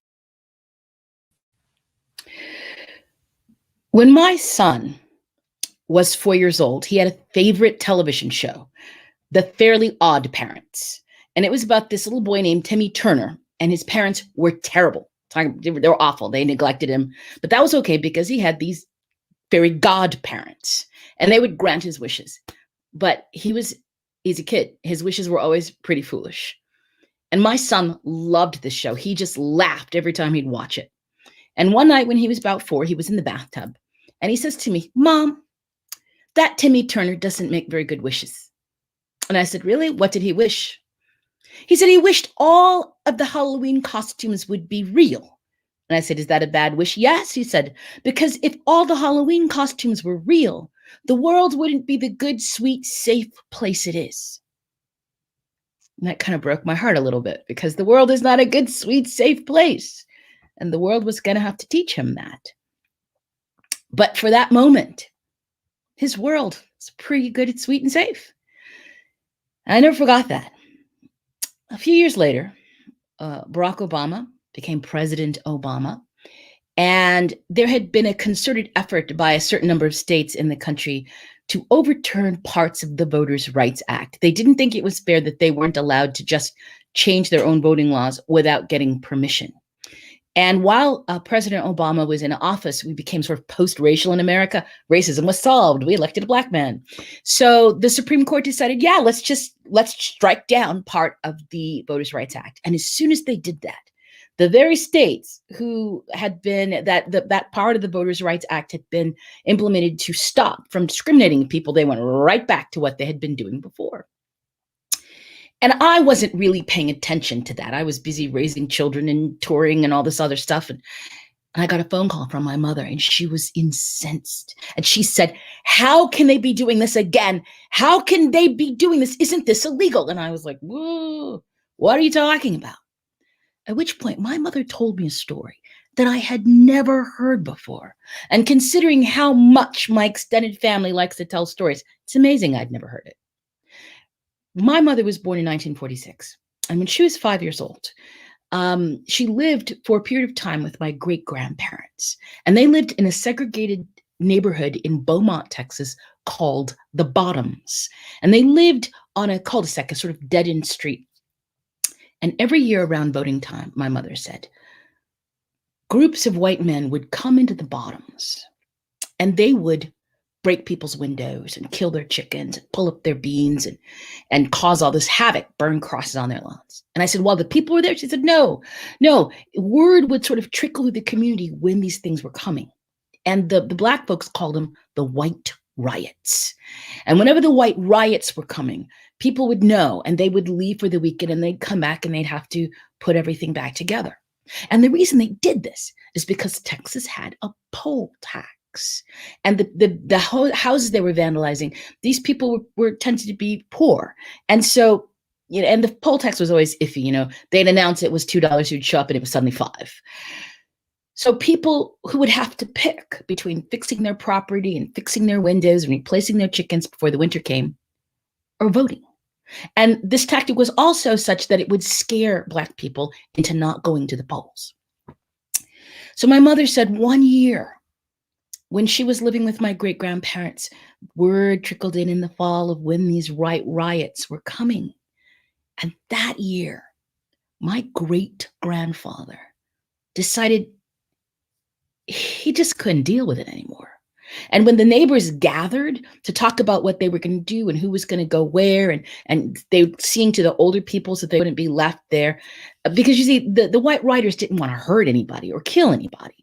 When my son was 4 years old, he had a favorite television show, The Fairly Odd Parents. And it was about this little boy named Timmy Turner, and his parents were terrible. They were awful. They neglected him. But that was okay because he had these fairy godparents, and they would grant his wishes. But he's a kid. His wishes were always pretty foolish. And my son loved this show. He just laughed every time he'd watch it. And one night when he was about 4, he was in the bathtub, and he says to me, "Mom, that Timmy Turner doesn't make very good wishes." And I said, "Really? What did he wish?" He said he wished all of the Halloween costumes would be real. And I said, "Is that a bad wish?" "Yes," he said, "because if all the Halloween costumes were real, the world wouldn't be the good, sweet, safe place it is." And that kind of broke my heart a little bit because the world is not a good, sweet, safe place. And the world was going to have to teach him that. But for that moment, his world was pretty good and sweet and safe. I never forgot that. A few years later, Barack Obama became President Obama. And there had been a concerted effort by a certain number of states in the country to overturn parts of the Voters' Rights Act. They didn't think it was fair that they weren't allowed to just change their own voting laws without getting permission. And while President Obama was in office, we became sort of post-racial in America. Racism was solved. We elected a Black man. So the Supreme Court decided, yeah, let's strike down part of the Voters' Rights Act. And as soon as they did that, the very states who had been, that part of the Voters' Rights Act had been implemented to stop from discriminating people, they went right back to what they had been doing before. And I wasn't really paying attention to that. I was busy raising children and touring and all this other stuff. And I got a phone call from my mother, and she was incensed. And she said, "How can they be doing this again? How can they be doing this? Isn't this illegal?" And I was like, "Whoa, what are you talking about?" At which point my mother told me a story that I had never heard before. And considering how much my extended family likes to tell stories, it's amazing I'd never heard it. My mother was born in 1946. And when she was 5 years old, she lived for a period of time with my great-grandparents. And they lived in a segregated neighborhood in Beaumont, Texas, called The Bottoms. And they lived on a cul-de-sac, a sort of dead-end street. And every year around voting time, my mother said, groups of white men would come into The Bottoms, and they would break people's windows and kill their chickens, and pull up their beans, and cause all this havoc, burn crosses on their lawns. And I said, "Well, the people were there?" She said, no. Word would sort of trickle through the community when these things were coming. And the Black folks called them the White Riots. And whenever the White Riots were coming, people would know, and they would leave for the weekend, and they'd come back, and they'd have to put everything back together. And the reason they did this is because Texas had a poll tax. And the houses they were vandalizing, these people were tended to be poor. And so, and the poll tax was always iffy. They'd announce it was $2, you'd show up, and it was suddenly $5. So people who would have to pick between fixing their property and fixing their windows and replacing their chickens before the winter came, or voting. And this tactic was also such that it would scare Black people into not going to the polls. So my mother said 1 year, when she was living with my great-grandparents, word trickled in the fall of when these riots were coming. And that year, my great-grandfather decided he just couldn't deal with it anymore. And when the neighbors gathered to talk about what they were going to do and who was going to go where, and they were seeing to the older people so they wouldn't be left there, because you see, the white riders didn't want to hurt anybody or kill anybody.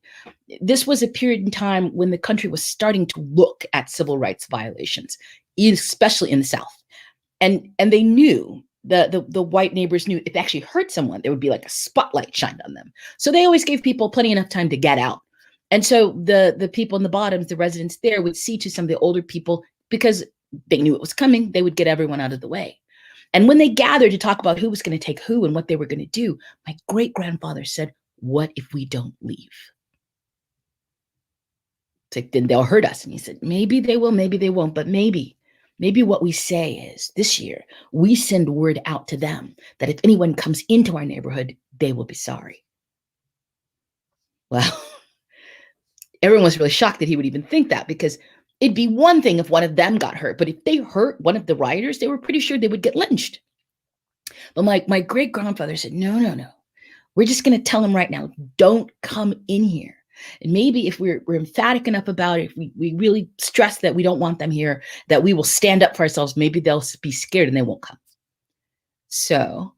This was a period in time when the country was starting to look at civil rights violations, especially in the South. And they knew, the white neighbors knew if they actually hurt someone, there would be like a spotlight shined on them. So they always gave people plenty enough time to get out. And so the people in the bottoms, the residents there, would see to some of the older people, because they knew it was coming, they would get everyone out of the way. And when they gathered to talk about who was going to take who and what they were going to do, my great-grandfather said, "What if we don't leave?" It's like, then they'll hurt us. And he said, maybe they will, maybe they won't, but maybe what we say is, this year, we send word out to them that if anyone comes into our neighborhood, they will be sorry. Well, everyone was really shocked that he would even think that, because it'd be one thing if one of them got hurt, but if they hurt one of the rioters, they were pretty sure they would get lynched. But my great-grandfather said, no, we're just going to tell them right now, don't come in here. And maybe if we're emphatic enough about it, if we really stress that we don't want them here, that we will stand up for ourselves, maybe they'll be scared and they won't come. So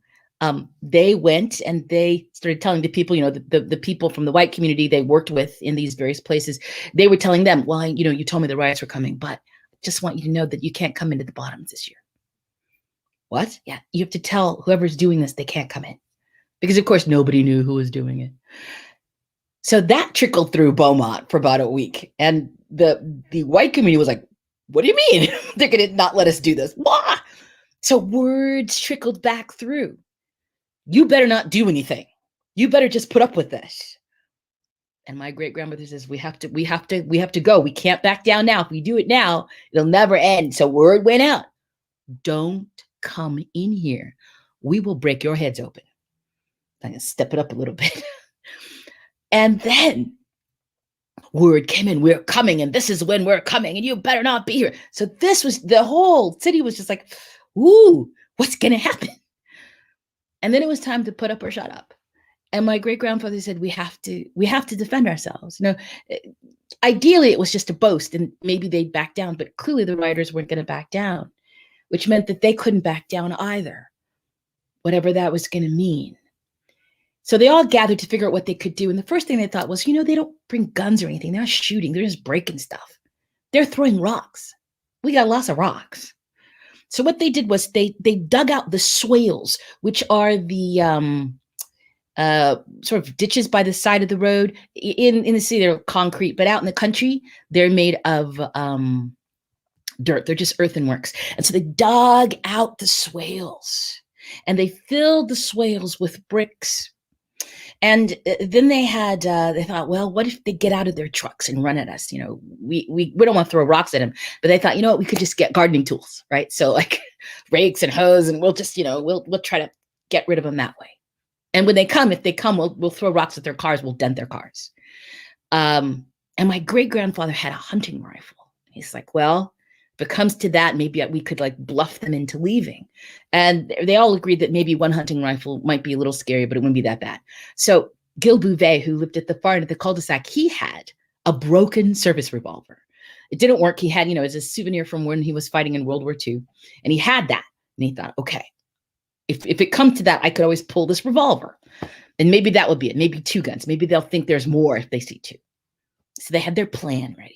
they went and they started telling the people, the people from the white community they worked with in these various places, they were telling them, well, you told me the riots were coming, but I just want you to know that you can't come into the bottoms this year. What? Yeah, you have to tell whoever's doing this they can't come in. Because of course nobody knew who was doing it. So that trickled through Beaumont for about a week. And the white community was like, what do you mean? They're going to not let us do this. Blah! So words trickled back through. You better not do anything. You better just put up with this. And my great-grandmother says, we have to go. We can't back down now. If we do it now, it'll never end. So word went out. Don't come in here. We will break your heads open. I'm going to step it up a little bit. And then word came in, we're coming, and this is when we're coming, and you better not be here. So this was, the whole city was just like, ooh, what's going to happen? And then it was time to put up or shut up. And my great-grandfather said, we have to defend ourselves. Ideally it was just a boast and maybe they'd back down, but clearly the rioters weren't going to back down, which meant that they couldn't back down either, whatever that was going to mean. So they all gathered to figure out what they could do. And the first thing they thought was, they don't bring guns or anything. They're not shooting. They're just breaking stuff. They're throwing rocks. We got lots of rocks. So what they did was they dug out the swales, which are the sort of ditches by the side of the road. In the city, they're concrete, but out in the country, they're made of dirt. They're just earthenworks. And so they dug out the swales and they filled the swales with bricks. And then they thought, well, what if they get out of their trucks and run at us? We don't want to throw rocks at them, but they thought, what, we could just get gardening tools, right? So like rakes and hoes, and we'll just, we'll try to get rid of them that way. And when they come, if they come, we'll throw rocks at their cars, we'll dent their cars. And my great-grandfather had a hunting rifle. He's like, well, if it comes to that, maybe we could like bluff them into leaving. And they all agreed that maybe one hunting rifle might be a little scary, but it wouldn't be that bad. So Gil Bouvet, who lived at the far end of the cul-de-sac, he had a broken service revolver. It didn't work. He had, as a souvenir from when he was fighting in World War II. And he had that. And he thought, okay, if it comes to that, I could always pull this revolver. And maybe that would be it. Maybe 2 guns. Maybe they'll think there's more if they see 2. So they had their plan ready.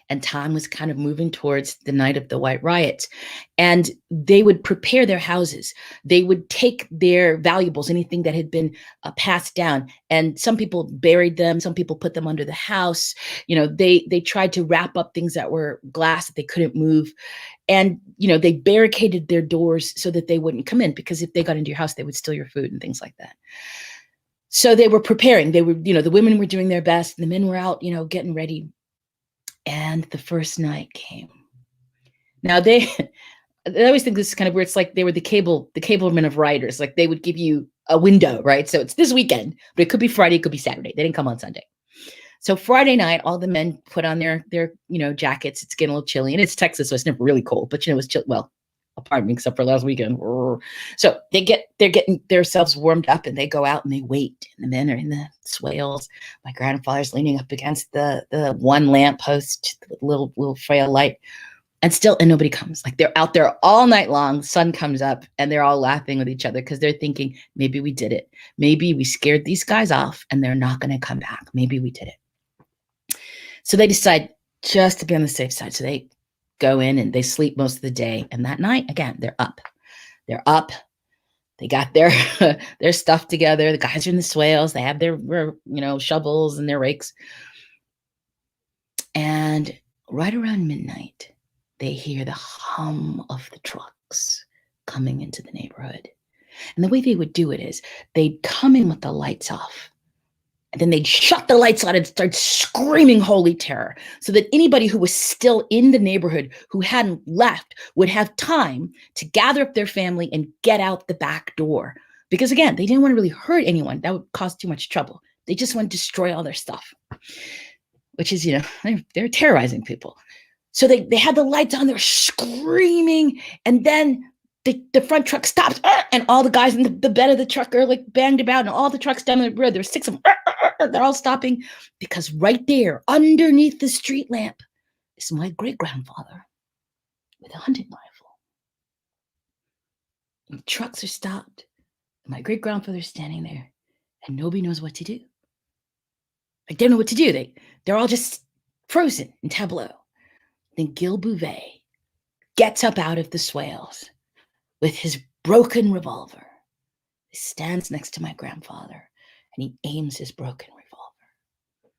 And time was kind of moving towards the night of the white riots. And they would prepare their houses. They would take their valuables, anything that had been passed down. And some people buried them. Some people put them under the house. They tried to wrap up things that were glass that they couldn't move. And, they barricaded their doors so that they wouldn't come in, because if they got into your house, they would steal your food and things like that. So they were preparing. They were, the women were doing their best. And the men were out, getting ready. And the first night came. Now I always think this is kind of weird. It's like they were the cablemen of writers. Like they would give you a window, right? So it's this weekend, but it could be Friday, it could be Saturday. They didn't come on Sunday. So Friday night, all the men put on their jackets. It's getting a little chilly, and it's Texas, so it's never really cold. But it was chill. Well, apart me, except for last weekend. So they're getting themselves warmed up, and they go out and they wait. And the men are in the swales. My grandfather's leaning up against the one lamppost, the little frail light. And nobody comes. Like they're out there all night long. Sun comes up and they're all laughing with each other because they're thinking, maybe we did it. Maybe we scared these guys off and they're not going to come back. Maybe we did it. So they decide just to be on the safe side. So they go in and they sleep most of the day. And that night, again, they're up. They're up. They got their stuff together. The guys are in the swales. They have their shovels and their rakes. And right around midnight, they hear the hum of the trucks coming into the neighborhood. And the way they would do it is they'd come in with the lights off. And then they'd shut the lights on and start screaming holy terror so that anybody who was still in the neighborhood who hadn't left would have time to gather up their family and get out the back door. Because again, they didn't want to really hurt anyone. That would cause too much trouble. They just want to destroy all their stuff, which is, they're terrorizing people. So they had the lights on, they're screaming, and then the front truck stops, and all the guys in the bed of the truck are like banged about, and all the trucks down the road, there's 6 of them, they're all stopping, because right there, underneath the street lamp, is my great-grandfather with a hunting rifle. And the trucks are stopped, and my great-grandfather's standing there, and nobody knows what to do. Like, they don't know what to do. They're all just frozen in tableau. Then Gil Bouvet gets up out of the swales with his broken revolver. He stands next to my grandfather and he aims his broken revolver.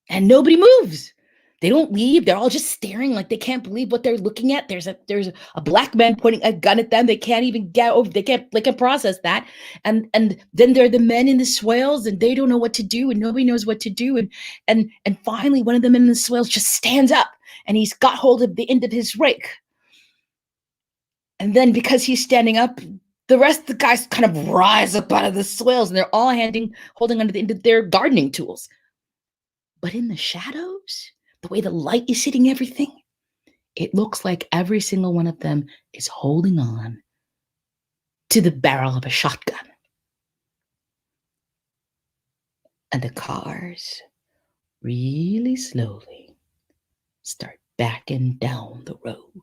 And nobody moves. They don't leave. They're all just staring like they can't believe what they're looking at. There's a black man pointing a gun at them. They can't even get over. They can't process that. And then there are the men in the swales and they don't know what to do and nobody knows what to do. And finally one of the men in the swales just stands up and he's got hold of the end of his rake. And then because he's standing up, the rest of the guys kind of rise up out of the swales and they're all holding onto the end of their gardening tools. But in the shadows, the way the light is hitting everything, it looks like every single one of them is holding on to the barrel of a shotgun. And the cars really slowly start backing down the road.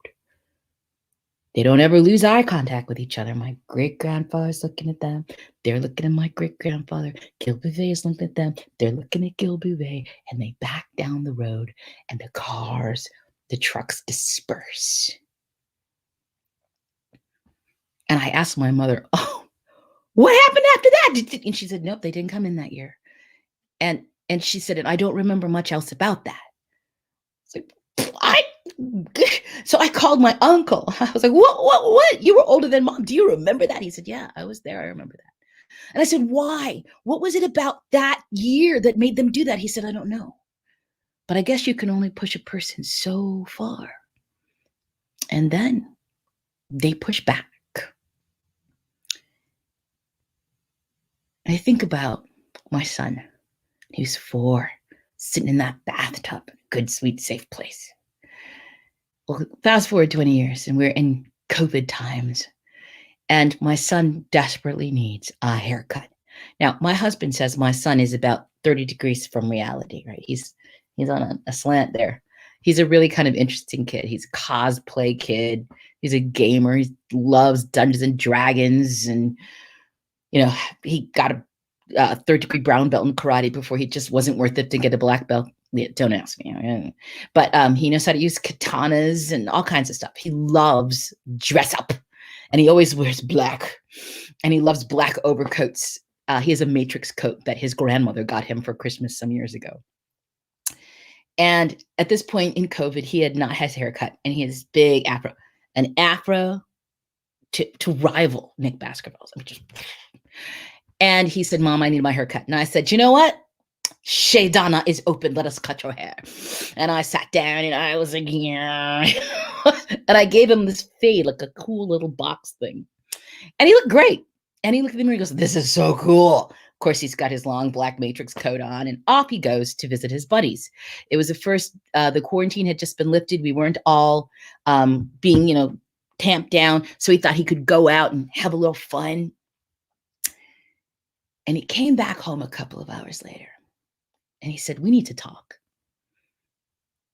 They don't ever lose eye contact with each other. My great-grandfather's looking at them. They're looking at my great-grandfather. Gil Bouvet is looking at them. They're looking at Gil Bouvet. And they back down the road. And the trucks disperse. And I asked my mother, oh, what happened after that? And she said, nope, they didn't come in that year. And she said, and I don't remember much else about that. So I called my uncle. I was like, what? You were older than Mom. Do you remember that? He said, yeah, I was there. I remember that. And I said, why? What was it about that year that made them do that? He said, I don't know. But I guess you can only push a person so far. And then they push back. I think about my son. He was 4, sitting in that bathtub, good, sweet, safe place. Well, fast forward 20 years and we're in COVID times and my son desperately needs a haircut. Now, my husband says my son is about 30 degrees from reality, right? He's on a slant there. He's a really kind of interesting kid. He's a cosplay kid. He's a gamer. He loves Dungeons and Dragons. And, he got a 3rd-degree brown belt in karate before he just wasn't worth it to get a black belt. Yeah, don't ask me. But he knows how to use katanas and all kinds of stuff. He loves dress up and he always wears black and he loves black overcoats. He has a matrix coat that his grandmother got him for Christmas some years ago. And at this point in COVID, he had not had his haircut and he has big afro, an afro to rival Nick Baskerville's. And he said, Mom, I need my haircut. And I said, you know what? Chez Donna is open. Let us cut your hair. And I sat down and I was like, yeah. And I gave him this fade, like a cool little box thing. And he looked great. And he looked at me and he goes, this is so cool. Of course, he's got his long black matrix coat on and off he goes to visit his buddies. It was the first, the quarantine had just been lifted. We weren't all being, tamped down. So he thought he could go out and have a little fun. And he came back home a couple of hours later and he said, we need to talk.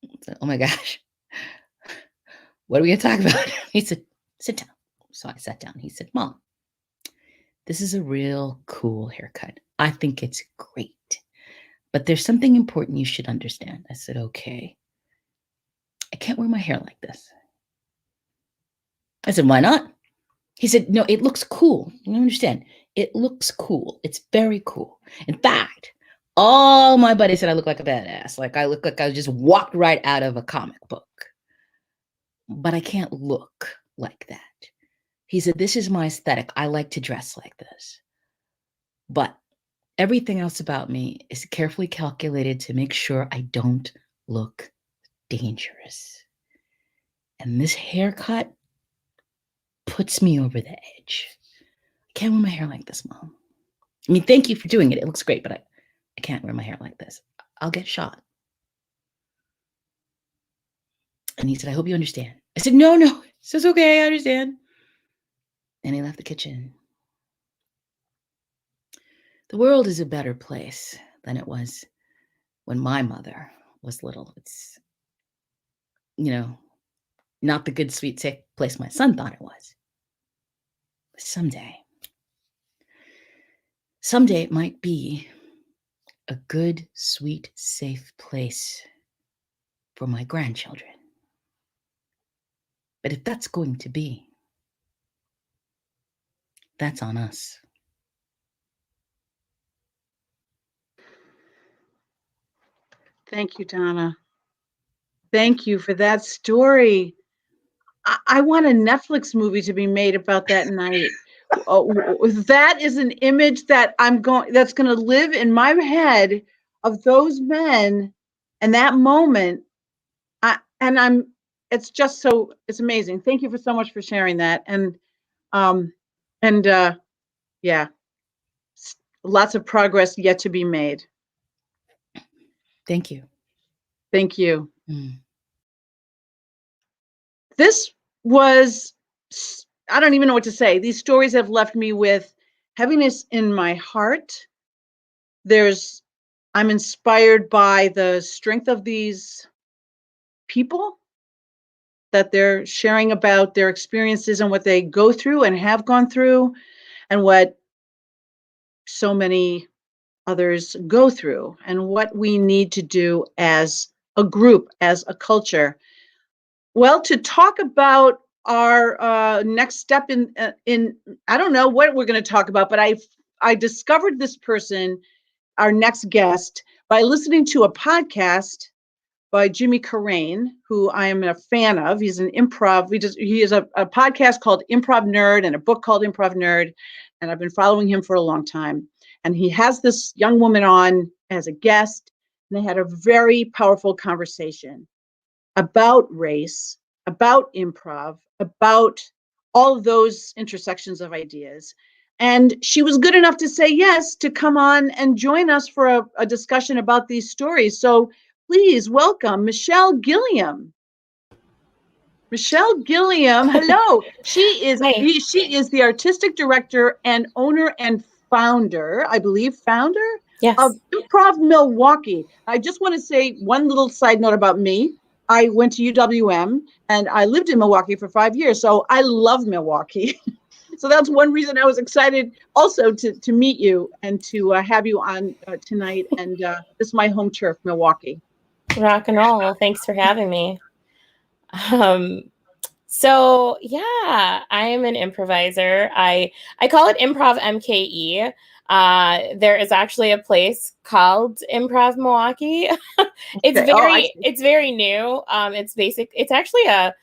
I said, oh my gosh, what are we going to talk about? He said, sit down. So I sat down. He said, Mom, this is a real cool haircut. I think it's great, but there's something important you should understand. I said, okay, I can't wear my hair like this. I said, why not? He said, no, it looks cool. You don't understand. It looks cool. It's very cool. In fact, all my buddies said I look like a badass. Like I look like I just walked right out of a comic book. But I can't look like that. He said, this is my aesthetic. I like to dress like this. But everything else about me is carefully calculated to make sure I don't look dangerous. And this haircut puts me over the edge. I can't wear my hair like this, Mom. I mean, thank you for doing it. It looks great, but I can't wear my hair like this. I'll get shot. And he said, I hope you understand. I said, no. He says, okay, I understand. And he left the kitchen. The world is a better place than it was when my mother was little. It's, not the good, sweet, safe place my son thought it was. But someday it might be a good, sweet, safe place for my grandchildren. But if that's going to be, that's on us. Thank you, Donna. Thank you for that story. I want a Netflix movie to be made about that night. That is an image that that's going to live in my head of those men and that moment. It's amazing. Thank you so much for sharing that. Yeah, lots of progress yet to be made. Thank you. Thank you. This was, I don't even know what to say. These stories have left me with heaviness in my heart. I'm inspired by the strength of these people, that they're sharing about their experiences and what they go through and have gone through, and what so many others go through, and what we need to do as a group, as a culture. Well, to talk about our next step in I don't know what we're going to talk about, but I discovered this person, our next guest, by listening to a podcast by Jimmy Carrane, who I am a fan of. He's an improv. He has a podcast called Improv Nerd and a book called Improv Nerd, and I've been following him for a long time. And he has this young woman on as a guest, and they had a very powerful conversation about race, about improv, about all of those intersections of ideas. And she was good enough to say yes to come on and join us for a discussion about these stories. So please welcome Michelle Gilliam. Michelle Gilliam, hello. She is the artistic director and owner and founder, I believe, yes, of Improv Milwaukee. I just want to say one little side note about me. I went to UWM and I lived in Milwaukee for 5 years, so I love Milwaukee. So that's one reason I was excited also to meet you and to have you on tonight. And this is my home turf, Milwaukee. Rock and roll. Thanks for having me. So yeah, I am an improviser. I call it Improv MKE. There is actually a place called Improv Milwaukee. It's very new. It's actually a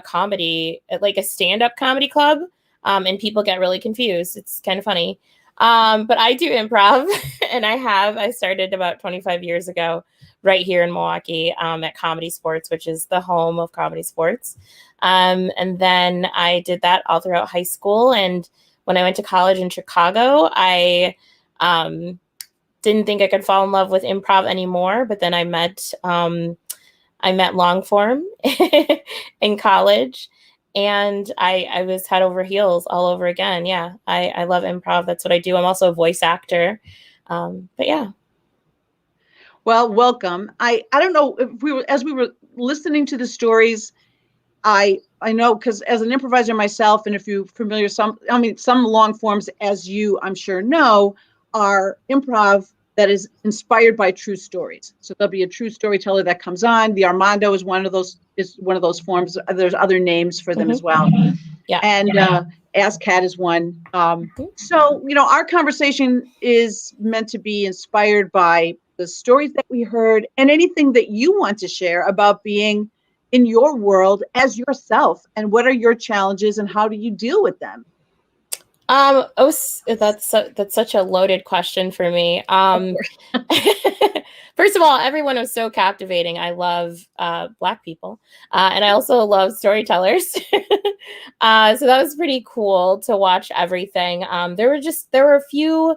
comedy, like a stand-up comedy club. And people get really confused. It's kind of funny. But I do improv, and I started about 25 years ago right here in Milwaukee at Comedy Sports, which is the home of Comedy Sports. And then I did that all throughout high school. And when I went to college in Chicago, I didn't think I could fall in love with improv anymore. But then I met long form in college. And I was head over heels all over again. Yeah, I love improv. That's what I do. I'm also a voice actor. But yeah. Well, welcome. I don't know if as we were listening to the stories, I know, because as an improviser myself, and if you're familiar, some long forms, as you I'm sure know, are improv that is inspired by true stories. So there'll be a true storyteller that comes on. The Armando is one of those forms. There's other names for them as well. Yeah. And ASCAT is one. So, our conversation is meant to be inspired by the stories that we heard and anything that you want to share about being in your world as yourself, and what are your challenges and how do you deal with them? That's such a loaded question for me. First of all, everyone was so captivating. I love Black people, and I also love storytellers. So that was pretty cool to watch everything. There were a few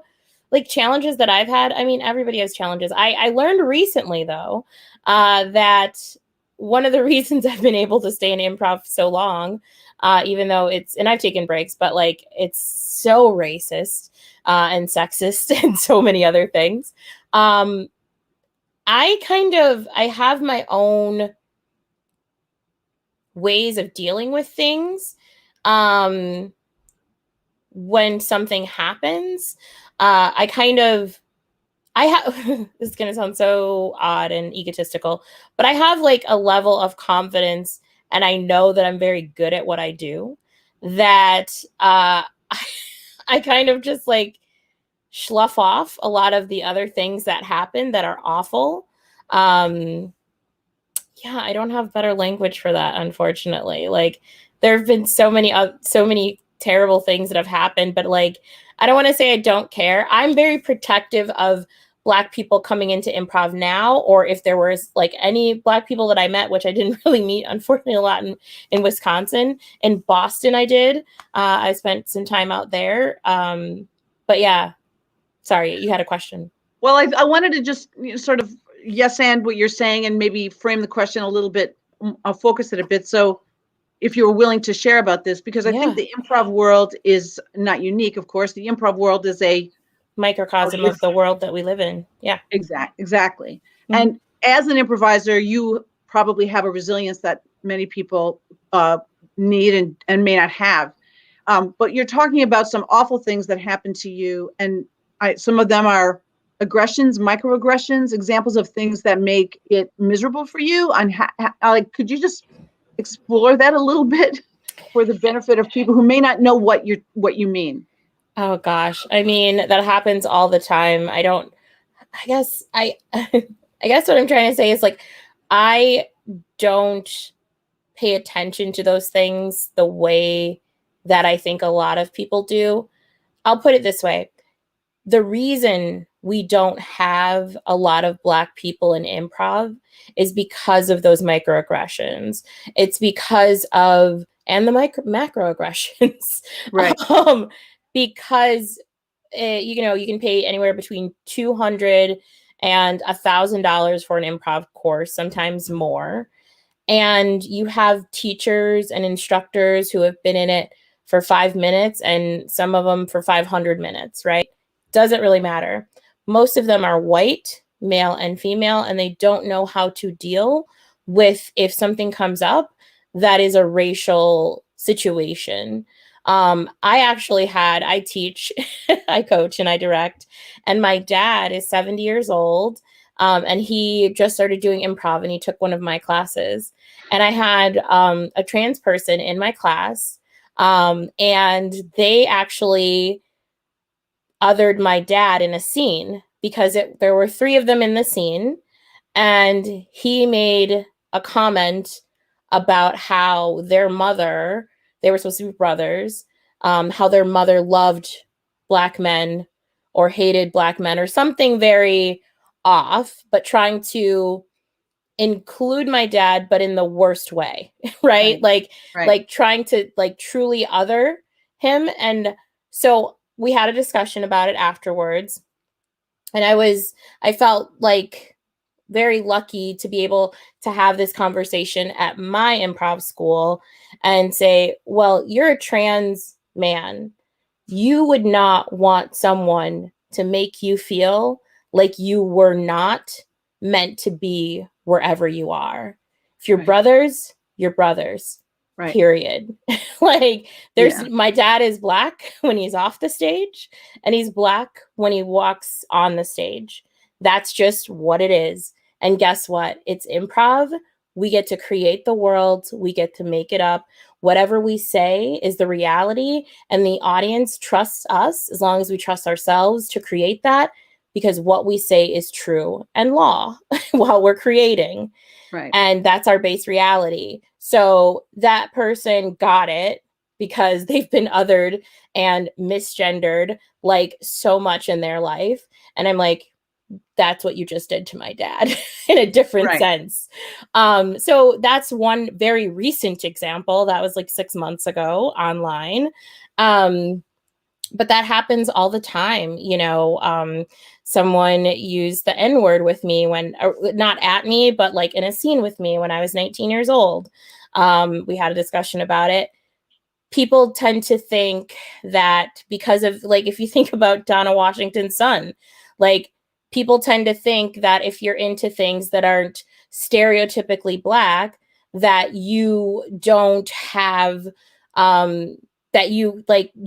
challenges that I've had. I mean, everybody has challenges. I learned recently though that one of the reasons I've been able to stay in improv so long, even though and I've taken breaks, but it's so racist and sexist and so many other things. I have my own ways of dealing with things when something happens. This is going to sound so odd and egotistical, but I have a level of confidence, and I know that I'm very good at what I do, that I kind of just slough off a lot of the other things that happen that are awful. Yeah, I don't have better language for that, unfortunately. There have been so many terrible things that have happened, but I don't want to say I don't care. I'm very protective of Black people coming into improv now, or if there was any Black people that I met, which I didn't really meet, unfortunately, a lot in Wisconsin. In Boston, I did. I spent some time out there. But yeah, sorry, you had a question. Well, I wanted to just sort of yes and what you're saying, and maybe frame the question a little bit. I'll focus it a bit. So if you're willing to share about this, because I think the improv world is not unique, of course. The improv world is a microcosm of the world that we live in. Yeah. Exactly. Mm-hmm. And as an improviser, you probably have a resilience that many people need and may not have. But you're talking about some awful things that happen to you. And some of them are aggressions, microaggressions, examples of things that make it miserable for you. And could you just explore that a little bit for the benefit of people who may not know what you mean? Oh gosh. I mean, that happens all the time. I guess what I'm trying to say is I don't pay attention to those things the way that I think a lot of people do. I'll put it this way. The reason we don't have a lot of Black people in improv is because of those microaggressions. It's because of, and the macroaggressions. Right. Because you can pay anywhere between $200 and $1,000 for an improv course, sometimes more. And you have teachers and instructors who have been in it for 5 minutes and some of them for 500 minutes, right? Doesn't really matter. Most of them are white, male and female, and they don't know how to deal with if something comes up that is a racial situation. I teach, I coach, and I direct, and my dad is 70 years old, and he just started doing improv, and he took one of my classes, and I had a trans person in my class, and they actually othered my dad in a scene because there were 3 of them in the scene, and he made a comment about how their mother, they were supposed to be brothers, how their mother loved Black men or hated Black men or something very off, but trying to include my dad, but in the worst way, right? Like trying to like truly other him. And so we had a discussion about it afterwards. And I felt like very lucky to be able to have this conversation at my improv school and say, well, you're a trans man. You would not want someone to make you feel like you were not meant to be wherever you are. If you're brothers, you're brothers. Right. Period. Like my dad is Black when he's off the stage and he's Black when he walks on the stage. That's just what it is. And guess what? It's improv. We get to create the world. We get to make it up. Whatever we say is the reality, and the audience trusts us as long as we trust ourselves to create that, because what we say is true and law while we're creating. Right. And that's our base reality. So that person got it because they've been othered and misgendered like so much in their life. And I'm like, that's what you just did to my dad in a different sense. So that's one very recent example. That was like 6 months ago online. But that happens all the time. You know, someone used the N-word with me not at me, but like in a scene with me when I was 19 years old. We had a discussion about it. People tend to think that because of, like, if you think about Donna Washington's son, like, people tend to think that if you're into things that aren't stereotypically Black, that you don't have, that you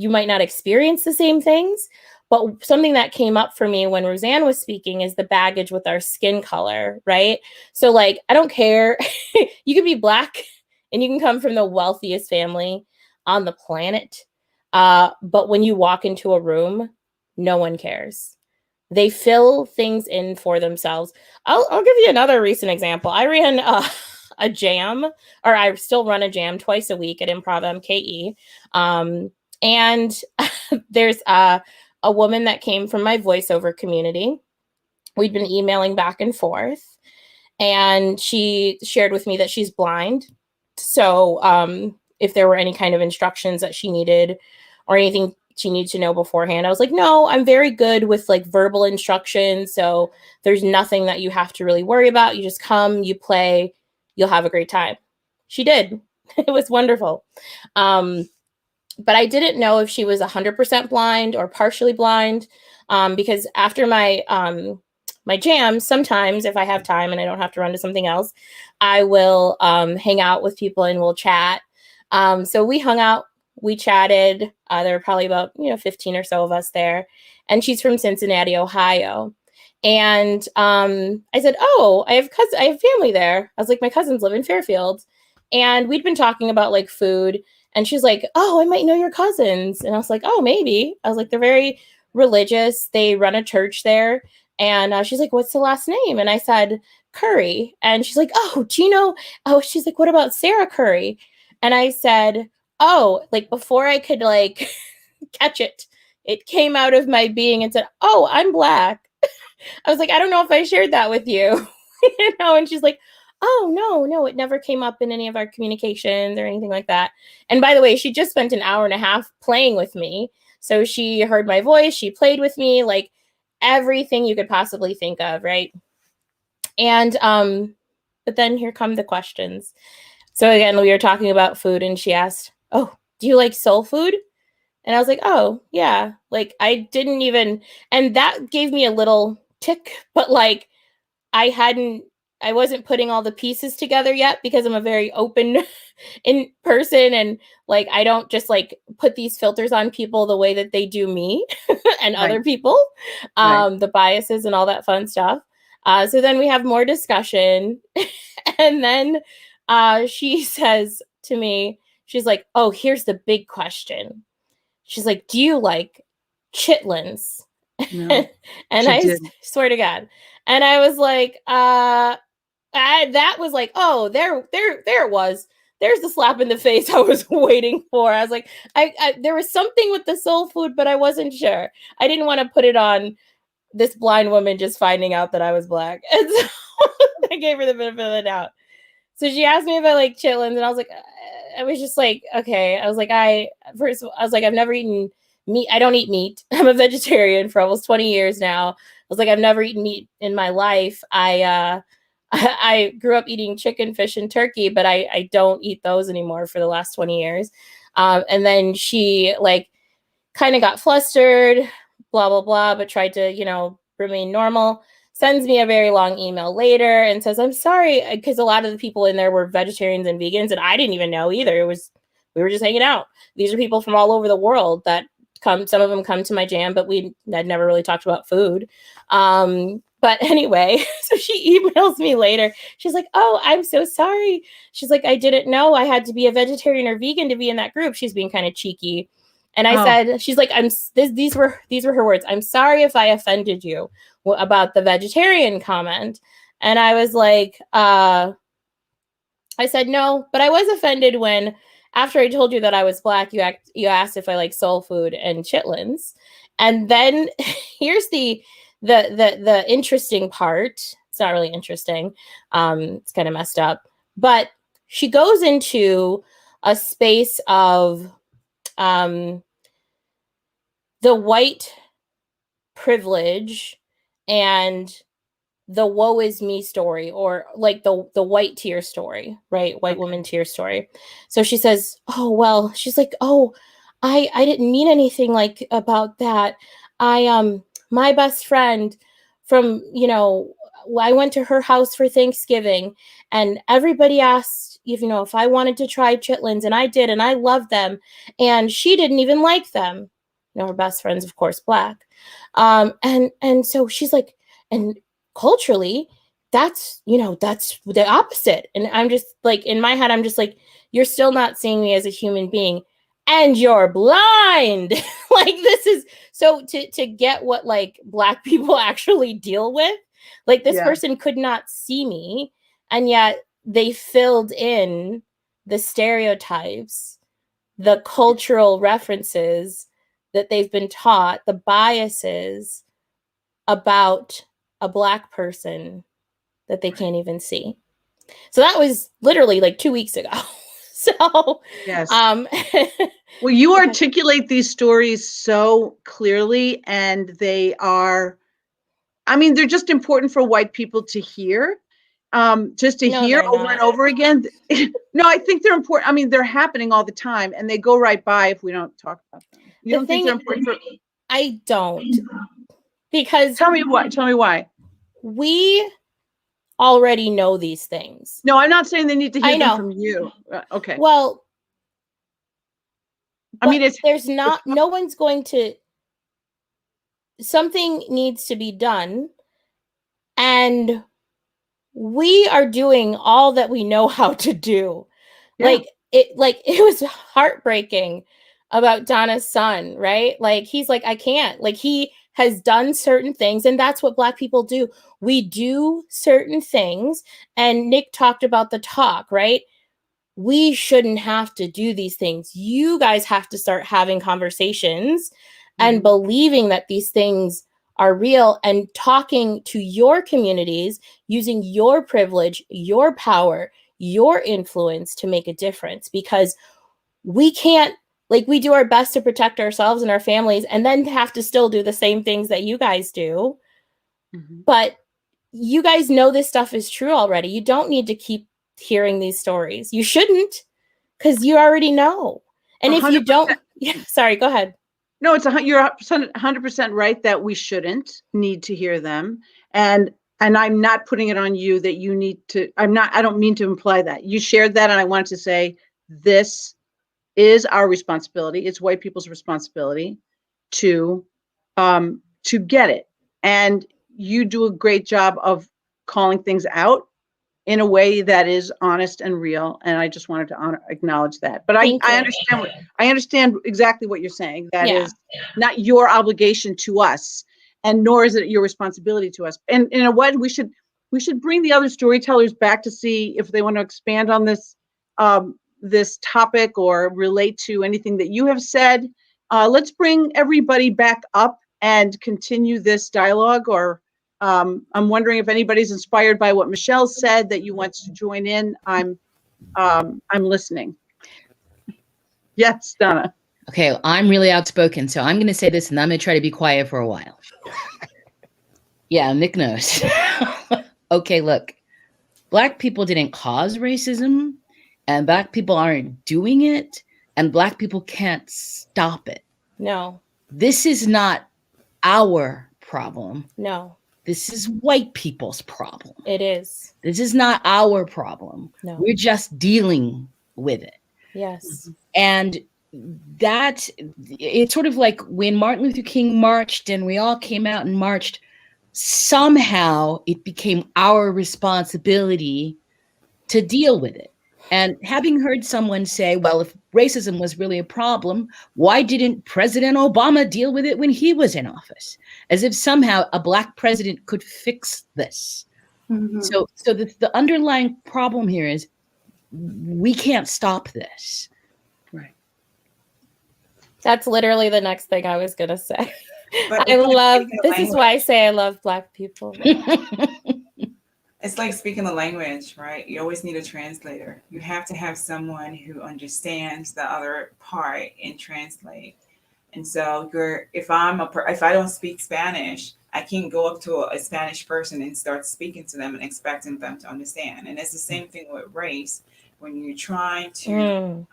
might not experience the same things. But something that came up for me when Roseanne was speaking is the baggage with our skin color, right? So like, I don't care. You could be Black and you can come from the wealthiest family on the planet. But when you walk into a room, no one cares. They fill things in for themselves. I'll give you another recent example. I ran a jam, or I still run a jam twice a week at Improv MKE. And there's a woman that came from my voiceover community. We'd been emailing back and forth, and she shared with me that she's blind. So if there were any kind of instructions that she needed or anything she needed to know beforehand, I was like, no, I'm very good with like verbal instructions. So there's nothing that you have to really worry about. You just come, you play, you'll have a great time. She did. It was wonderful. But I didn't know if she was 100% blind or partially blind, because after my my jam, sometimes if I have time and I don't have to run to something else, I will hang out with people and we'll chat. So we hung out, we chatted. There were probably about 15 or so of us there, and she's from Cincinnati, Ohio. And I said, "Oh, I have family there." I was like, "My cousins live in Fairfield," and we'd been talking about like food. And she's like, "Oh, I might know your cousins." And I was like, "Oh, maybe." I was like, "They're very religious. They run a church there." And she's like, "What's the last name?" And I said, "Curry." And she's like, "Oh, do you know?" Oh, she's like, "What about Sarah Curry?" And I said, "Oh," like before I could like catch it, it came out of my being and said, "Oh, I'm Black." I was like, "I don't know if I shared that with you." And she's like, "Oh, no, it never came up in any of our communications or anything like that." And by the way, she just spent an hour and a half playing with me. So she heard my voice, she played with me, like everything you could possibly think of, right? And but then here come the questions. So again, we were talking about food and she asked, "Oh, do you like soul food?" And I was like, "Oh, yeah." Like I didn't even, and that gave me a little tick, but like I wasn't putting all the pieces together yet because I'm a very open in person, and like I don't just like put these filters on people the way that they do me and other people, the biases and all that fun stuff. So then we have more discussion, and then she says to me, she's like, "Oh, here's the big question." She's like, "Do you like chitlins?" No, and I swear to God. And I was like, that was like, oh, there it was. there's the slap in the face I was waiting for. I was like, there was something with the soul food, but I wasn't sure. I didn't want to put it on this blind woman just finding out that I was Black. And so I gave her the benefit of the doubt. So she asked me if I like chitlins, and I was like, I was just like, okay. I was like, I've never eaten meat. I don't eat meat. I'm a vegetarian for almost 20 years now. I was like, I've never eaten meat in my life. I grew up eating chicken, fish, and turkey, but I don't eat those anymore for the last 20 years. And then she like kind of got flustered, blah, blah, blah, but tried to, you know, remain normal. Sends me a very long email later and says, I'm sorry, because a lot of the people in there were vegetarians and vegans, and I didn't even know either. We were just hanging out. These are people from all over the world that come. Some of them come to my jam, but we had never really talked about food. But anyway, so she emails me later. She's like, oh, I'm so sorry. She's like, I didn't know I had to be a vegetarian or vegan to be in that group. She's being kind of cheeky. And I said, she's like, these were her words. I'm sorry if I offended you about the vegetarian comment. And I was like, I said, no, but I was offended when, after I told you that I was Black, you asked if I like soul food and chitlins. And then here's the interesting part. It's not really interesting. It's kind of messed up, but she goes into a space of the white privilege and the woe is me story, or like the white tear story, right? White woman tear story. So she says, oh, well, she's like, oh, I didn't mean anything like about that. My best friend from, you know, I went to her house for Thanksgiving and everybody asked, you know, if I wanted to try chitlins, and I did, and I loved them, and she didn't even like them. You know, her best friend's of course Black. And so she's like, and culturally, that's, you know, that's the opposite. And I'm just like, in my head, I'm just like, you're still not seeing me as a human being, and you're blind. Like, this is so to get what like Black people actually deal with. Like, this person could not see me, and yet they filled in the stereotypes, the cultural references that they've been taught, the biases about a Black person that they can't even see. So that was literally like 2 weeks ago. So yes. Well, you articulate these stories so clearly, and they are, I mean, they're just important for white people to hear. Just to hear over and over again. No, I think they're important. I mean, they're happening all the time, and they go right by if we don't talk about them. You don't think they're important for? I don't. Because tell me why. We already know these things. No, I'm not saying they need to hear them from you. Okay. Well, I mean, no one's going to, something needs to be done, and we are doing all that we know how to do. Yeah. It was heartbreaking about Donna's son, right? Like, he's like, I can't, like, he has done certain things, and that's what Black people do. We do certain things, and Nick talked about the talk, right? We shouldn't have to do these things. You guys have to start having conversations and believing that these things are real, and talking to your communities, using your privilege, your power, your influence to make a difference. Because we can't, like, we do our best to protect ourselves and our families, and then have to still do the same things that you guys do. But you guys know this stuff is true already. You don't need to keep hearing these stories. You shouldn't, because you already know. And 100%. If you don't, sorry, go ahead. No, you're 100% right that we shouldn't need to hear them. And I'm not putting it on you that you need to, I don't mean to imply that. You shared that, and I wanted to say this is our responsibility. It's white people's responsibility to get it. And you do a great job of calling things out in a way that is honest and real. And I just wanted to acknowledge that. But I understand exactly what you're saying. That is not your obligation to us, and nor is it your responsibility to us. And in a way, we should bring the other storytellers back to see if they want to expand on this this topic or relate to anything that you have said, let's bring everybody back up and continue this dialogue. Or I'm wondering if anybody's inspired by what Michelle said that you want to join in. I'm listening. Yes, Donna. Okay, I'm really outspoken, so I'm going to say this, and I'm going to try to be quiet for a while. Yeah, Nick knows. Okay, look, Black people didn't cause racism, and Black people aren't doing it, and Black people can't stop it. No. This is not our problem. No. This is white people's problem. It is. This is not our problem. No. We're just dealing with it. Yes. And that, it's sort of like when Martin Luther King marched and we all came out and marched, somehow it became our responsibility to deal with it. And having heard someone say, well, if racism was really a problem, why didn't President Obama deal with it when he was in office? As if somehow a Black president could fix this. Mm-hmm. So the underlying problem here is we can't stop this. Right. That's literally the next thing I was going to say. This is why I say I love Black people. It's like speaking the language, right? You always need a translator. You have to have someone who understands the other part and translate. And so if I don't speak Spanish, I can't go up to a Spanish person and start speaking to them and expecting them to understand. And it's the same thing with race when you're trying to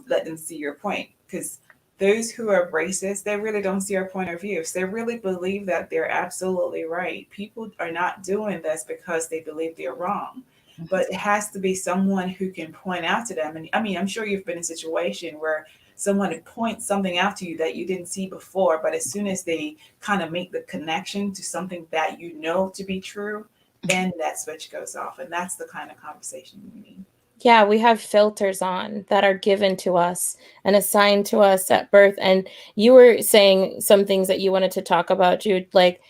let them see your point. Because those who are racist, they really don't see our point of view. So they really believe that they're absolutely right. People are not doing this because they believe they're wrong. But it has to be someone who can point out to them. And I mean, I'm sure you've been in a situation where someone points something out to you that you didn't see before, but as soon as they kind of make the connection to something that you know to be true, then that switch goes off. And that's the kind of conversation we need. Yeah, we have filters on that are given to us and assigned to us at birth. And you were saying some things that you wanted to talk about, Jude, like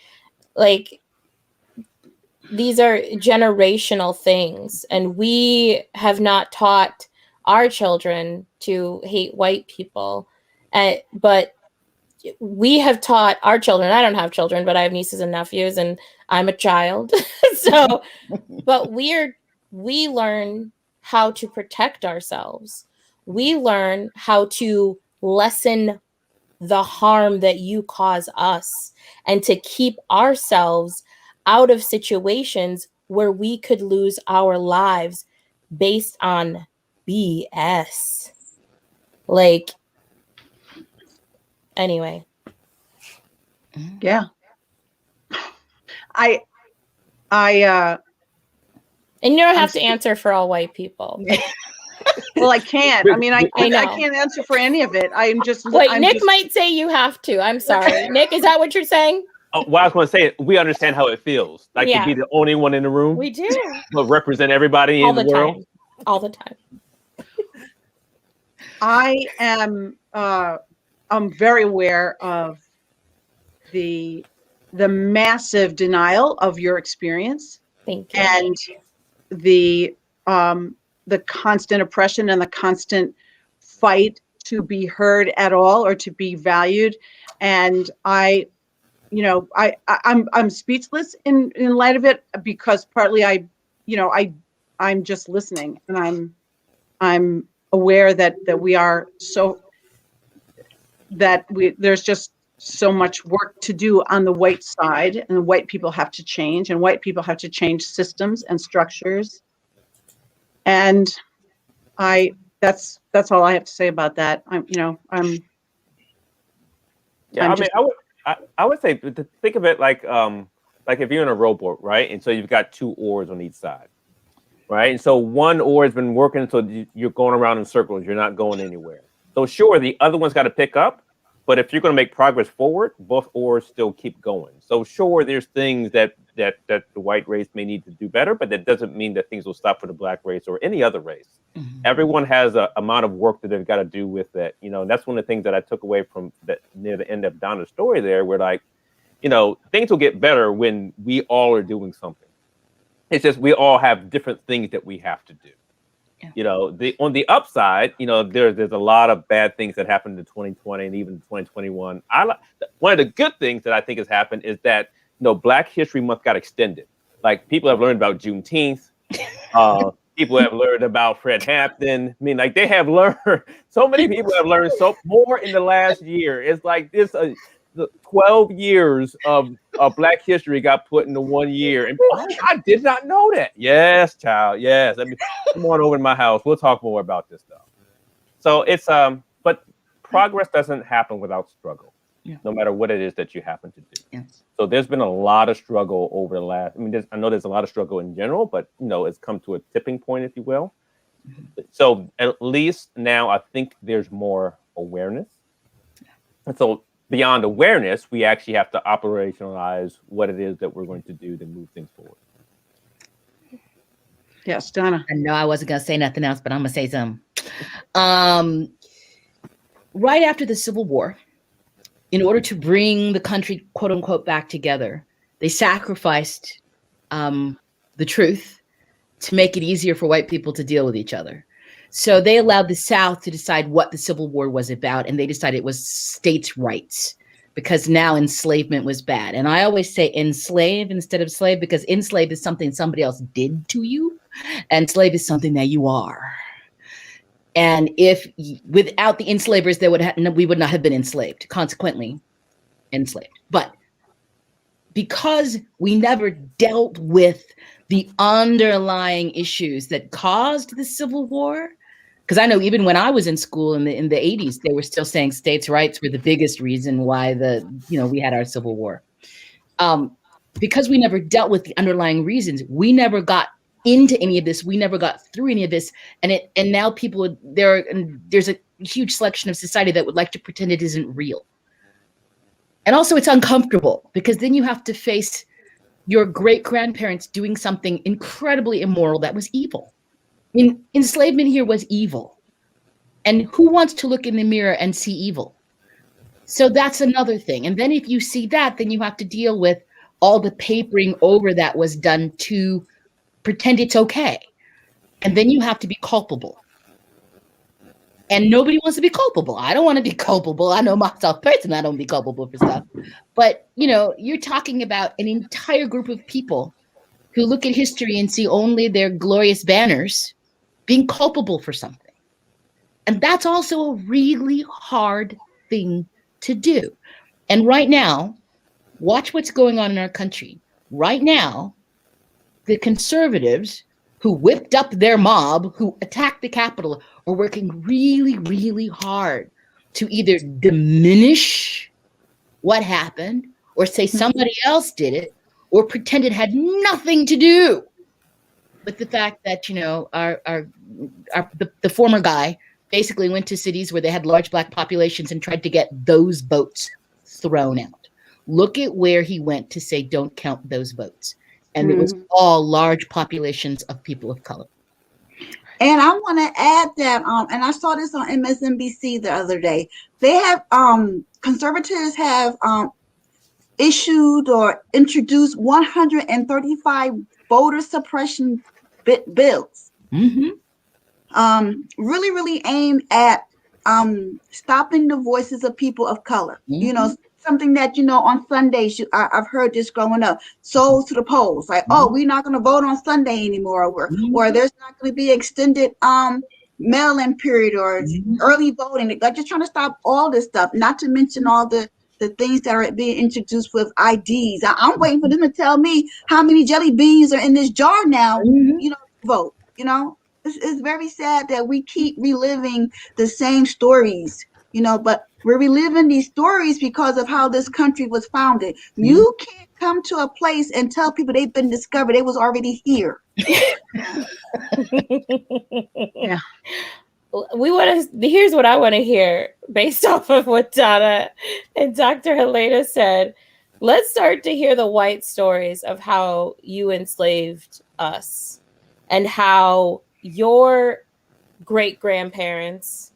these are generational things, and we have not taught our children to hate white people, but we have taught our children. I don't have children, but I have nieces and nephews, and I'm a child. So, but we learn how to protect ourselves. We learn how to lessen the harm that you cause us and to keep ourselves out of situations where we could lose our lives based on BS. Like, anyway. Yeah. And you don't have to answer for all white people. Well, I can't. I mean, I can't answer for any of it. I'm just. Wait, Nick might say you have to. I'm sorry. Nick, is that what you're saying? Well, I was going to say, we understand how it feels. Like to be the only one in the room. We do. But represent everybody in the world. All the time. I am I'm very aware of the massive denial of your experience. Thank you. And the constant oppression and the constant fight to be heard at all or to be valued. And I'm speechless in light of it, because partly I'm just listening, and I'm aware that we are there's just so much work to do on the white side, and the white people have to change, and white people have to change systems and structures. And that's all I have to say about that. I would say, think of it like if you're in a rowboat, right? And so you've got two oars on each side, right? And so one oar has been working, so you're going around in circles. You're not going anywhere. So sure, the other one's got to pick up, but if you're going to make progress forward, both oars still keep going. So sure, there's things that the white race may need to do better, but that doesn't mean that things will stop for the Black race or any other race. Mm-hmm. Everyone has an amount of work that they've got to do with that. And that's one of the things that I took away from that near the end of Donna's story there, where things will get better when we all are doing something. It's just we all have different things that we have to do. You know, on the upside, you know, there's a lot of bad things that happened in 2020 and even 2021. One of the good things that I think has happened is that, you know, Black History Month got extended. Like, people have learned about Juneteenth. People have learned about Fred Hampton. I mean, like, they have learned, so many people have learned so more in the last year. It's like this 12 years of Black history got put into 1 year. And I did not know that. Yes, child. Yes. I mean, come on over to my house. We'll talk more about this stuff. So it's, but progress doesn't happen without struggle, no matter what it is that you happen to do. Yes. So there's been a lot of struggle over the last, I mean, I know there's a lot of struggle in general, but, you know, it's come to a tipping point, if you will. So at least now I think there's more awareness. And so beyond awareness, we actually have to operationalize what it is that we're going to do to move things forward. Yes, Donna. I know I wasn't going to say nothing else, but I'm going to say something. Right after the Civil War, in order to bring the country, quote unquote, back together, they sacrificed the truth to make it easier for white people to deal with each other. So they allowed the South to decide what the Civil War was about, and they decided it was states' rights, because now enslavement was bad. And I always say enslave instead of slave, because enslaved is something somebody else did to you, and slave is something that you are. And if without the enslavers, we would not have been enslaved, consequently enslaved. But because we never dealt with the underlying issues that caused the Civil War, because I know even when I was in school in the 80s, they were still saying states' rights were the biggest reason why we had our Civil War. Because we never dealt with the underlying reasons, we never got into any of this. We never got through any of this. And now people, there's a huge selection of society that would like to pretend it isn't real. And also it's uncomfortable, because then you have to face your great-grandparents doing something incredibly immoral that was evil. Enslavement here was evil. And who wants to look in the mirror and see evil? So that's another thing. And then if you see that, then you have to deal with all the papering over that was done to pretend it's okay. And then you have to be culpable. And nobody wants to be culpable. I don't want to be culpable. I know myself personally, I don't be culpable for stuff. But, you're talking about an entire group of people who look at history and see only their glorious banners being culpable for something. And that's also a really hard thing to do. And right now, watch what's going on in our country. Right now, the conservatives who whipped up their mob, who attacked the Capitol, are working really, really hard to either diminish what happened or say somebody else did it or pretend it had nothing to do with the fact that, the former guy basically went to cities where they had large Black populations and tried to get those votes thrown out. Look at where he went to say, don't count those votes. And it was all large populations of people of color. And I want to add that, and I saw this on MSNBC the other day. They have, conservatives have issued or introduced 135 voter suppression bills. Really, really aimed at stopping the voices of people of color. Something that, on Sundays, I've heard this growing up, souls to the polls, like, oh, we're not going to vote on Sunday anymore, or there's not going to be extended mail-in period or early voting. They're just trying to stop all this stuff, not to mention all the things that are being introduced with IDs. I'm waiting for them to tell me how many jelly beans are in this jar now, to vote. It's very sad that we keep reliving the same stories, but we're reliving these stories because of how this country was founded. You can't come to a place and tell people they've been discovered. They was already here. Yeah. Here's what I want to hear based off of what Donna and Dr. Helena said. Let's start to hear the white stories of how you enslaved us and how your great-grandparents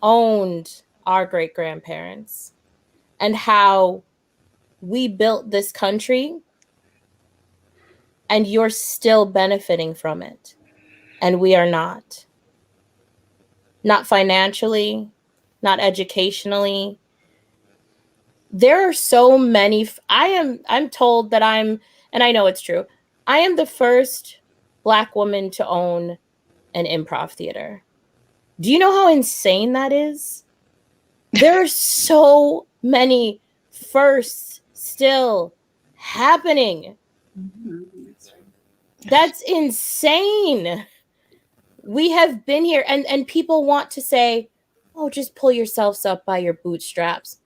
owned our great-grandparents and how we built this country and you're still benefiting from it. and we are not. Not financially, not educationally. There are so many. I'm told that and I know it's true, I am the first Black woman to own an improv theater. Do you know how insane that is? There are so many firsts still happening. That's insane. We have been here, and people want to say, oh, just pull yourselves up by your bootstraps.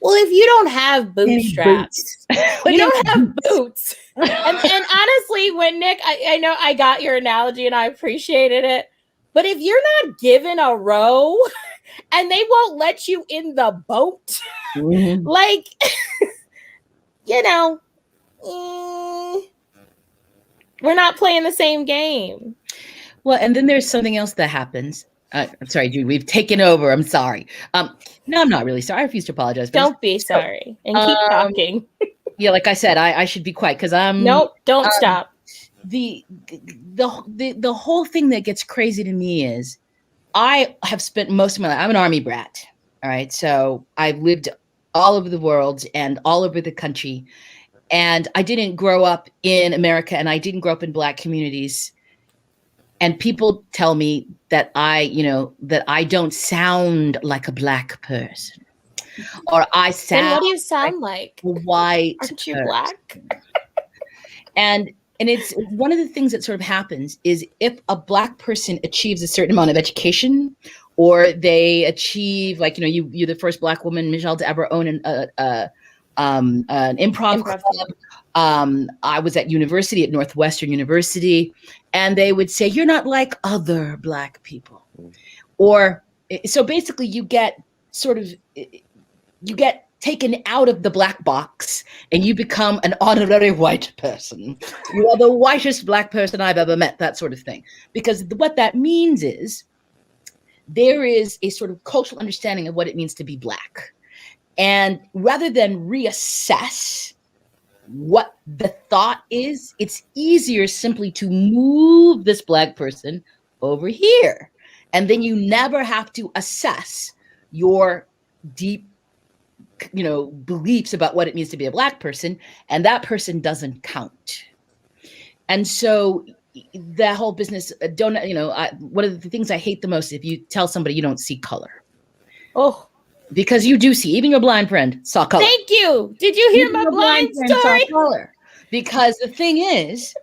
Well, if you don't have bootstraps, you don't have boots. And honestly, when Nick, I know I got your analogy and I appreciated it, but if you're not given a row and they won't let you in the boat, like, you know, we're not playing the same game. Well, and then there's something else that happens. I'm sorry, Jude, we've taken over. I'm sorry. No, I'm not really sorry. I refuse to apologize. Don't be sorry. And keep talking. Yeah, like I said, I should be quiet because I'm... Nope, don't stop. The whole thing that gets crazy to me is I have spent most of my life... I'm an Army brat, all right? So I've lived all over the world and all over the country. And I didn't grow up in America, and I didn't grow up in Black communities. And people tell me that I don't sound like a Black person, or I sound. Then what do you sound like? A white. Aren't you Black? And it's one of the things that sort of happens is if a Black person achieves a certain amount of education, or they achieve, like, you're the first Black woman, Michelle, to ever own an improv club. I was at university, at Northwestern University, and they would say, you're not like other Black people. Or, so basically you get taken out of the Black box and you become an honorary white person. You are the whitest Black person I've ever met, that sort of thing. Because what that means is there is a sort of cultural understanding of what it means to be Black. And rather than reassess what the thought is, it's easier simply to move this Black person over here. And then you never have to assess your deep, beliefs about what it means to be a Black person. And that person doesn't count. And so that whole business, one of the things I hate the most, if you tell somebody you don't see color. Oh. Because you do see, even your blind friend saw color. Thank you. Did you hear my blind story? Saw color. Because the thing is,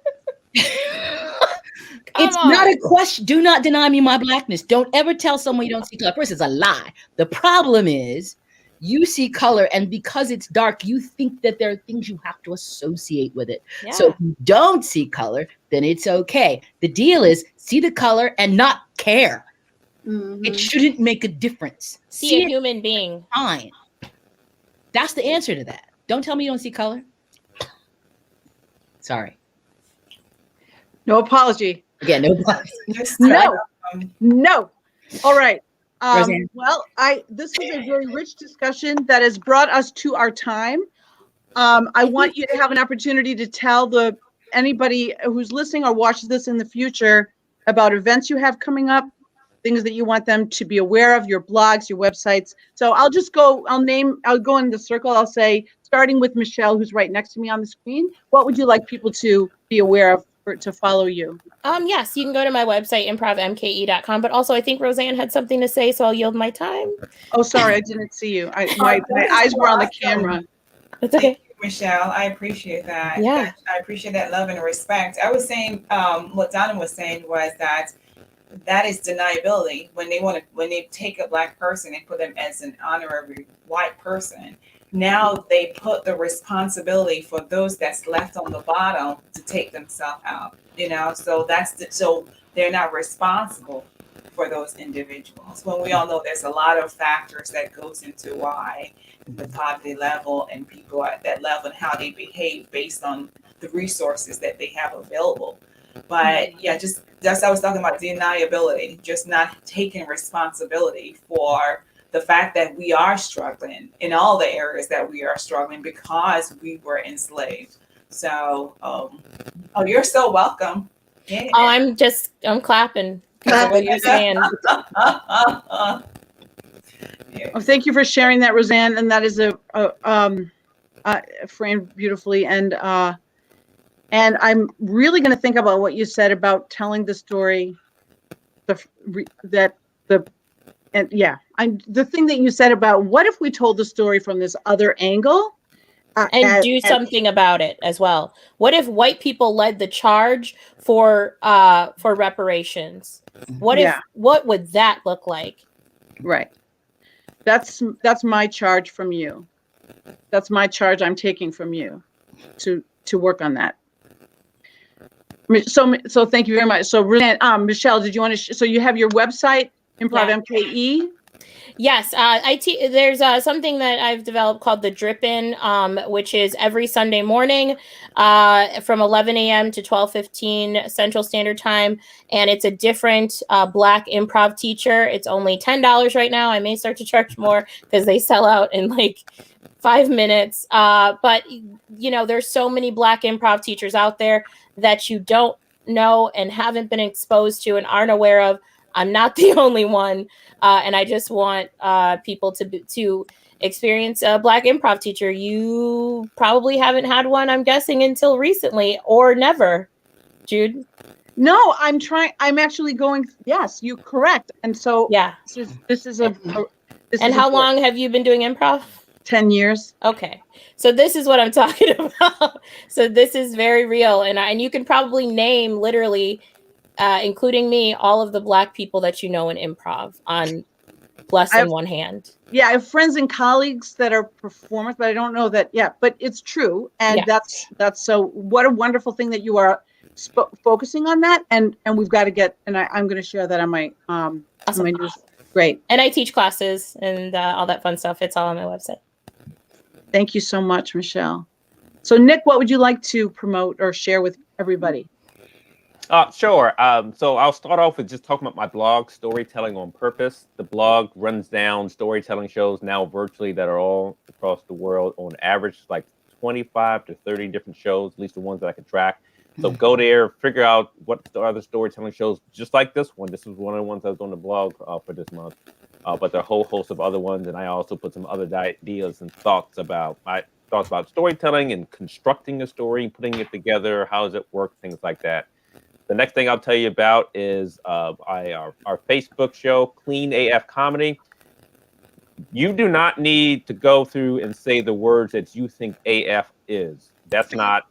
it's not a question. Do not deny me my Blackness. Don't ever tell someone you don't see color. First, it's a lie. The problem is you see color, and because it's dark, you think that there are things you have to associate with it. Yeah. So if you don't see color, then it's okay. The deal is see the color and not care. Mm-hmm. It shouldn't make a difference. See a human being. Fine. That's the answer to that. Don't tell me you don't see color. Sorry. No apology. Yeah, no apology. No. All right. Well, this was a very rich discussion that has brought us to our time. I want you to have an opportunity to tell anybody who's listening or watches this in the future about events you have coming up, things that you want them to be aware of, your blogs, your websites. So I'll go in the circle. I'll say, starting with Michelle, who's right next to me on the screen, what would you like people to be aware of to follow you? Yes, you can go to my website, improvmke.com, but also I think Roseanne had something to say, so I'll yield my time. Oh, sorry, I didn't see you. My eyes were on the camera. That's okay. Thank you, Michelle, I appreciate that. Yeah. I appreciate that love and respect. I was saying, what Donna was saying was that is deniability. When they take a Black person and put them as an honorary white person, now they put the responsibility for those that's left on the bottom to take themselves out. So they're not responsible for those individuals. When we all know there's a lot of factors that goes into why the poverty level and people at that level and how they behave based on the resources that they have available. But yeah, that's I was talking about deniability, just not taking responsibility for the fact that we are struggling in all the areas that we are struggling because we were enslaved. So, you're so welcome. Yeah. Oh, I'm clapping because of what you're saying. Oh, thank you for sharing that, Roseanne. And that is framed beautifully. And I'm really going to think about what you said about telling the story. The thing that you said about what if we told the story from this other angle. And do something about it as well. What if white people led the charge for reparations? What would that look like? Right. That's my charge from you. That's my charge I'm taking from you to work on that. So thank you very much. So Michelle, did you want to? So you have your website, Improv MKE. Yes, there's something that I've developed called the Drip-In, which is every Sunday morning from 11 a.m. to 12:15 Central Standard Time, and it's a different Black improv teacher. It's only $10 right now. I may start to charge more because they sell out in like 5 minutes. But there's so many Black improv teachers out there that you don't know and haven't been exposed to and aren't aware of. I'm not the only one. And I just want people to experience a Black improv teacher. You probably haven't had one, I'm guessing, until recently or never. Jude? No, I'm trying. I'm actually going. Yes, you're correct. And so this is how long have you been doing improv? 10 years. Okay. So this is what I'm talking about. So this is very real. And you can probably name literally including me, all of the Black people that you know in improv on less than one hand. Yeah, I have friends and colleagues that are performers, but I don't know that. Yeah, but it's true, and that's so. What a wonderful thing that you are focusing on that, and we've got to get. And I'm going to share that on my on my news. Great. And I teach classes and all that fun stuff. It's all on my website. Thank you so much, Michelle. So Nick, what would you like to promote or share with everybody? Sure. So I'll start off with just talking about my blog, Storytelling on Purpose. The blog runs down storytelling shows now virtually that are all across the world. On average, like 25 to 30 different shows, at least the ones that I can track. So go there, figure out what the other storytelling shows, just like this one. This was one of the ones I was on the blog for this month. But there are a whole host of other ones. And I also put some other ideas and thoughts about storytelling and constructing a story, putting it together, how does it work, things like that. The next thing I'll tell you about is our Facebook show, Clean AF Comedy. You do not need to go through and say the words that you think AF is. That's not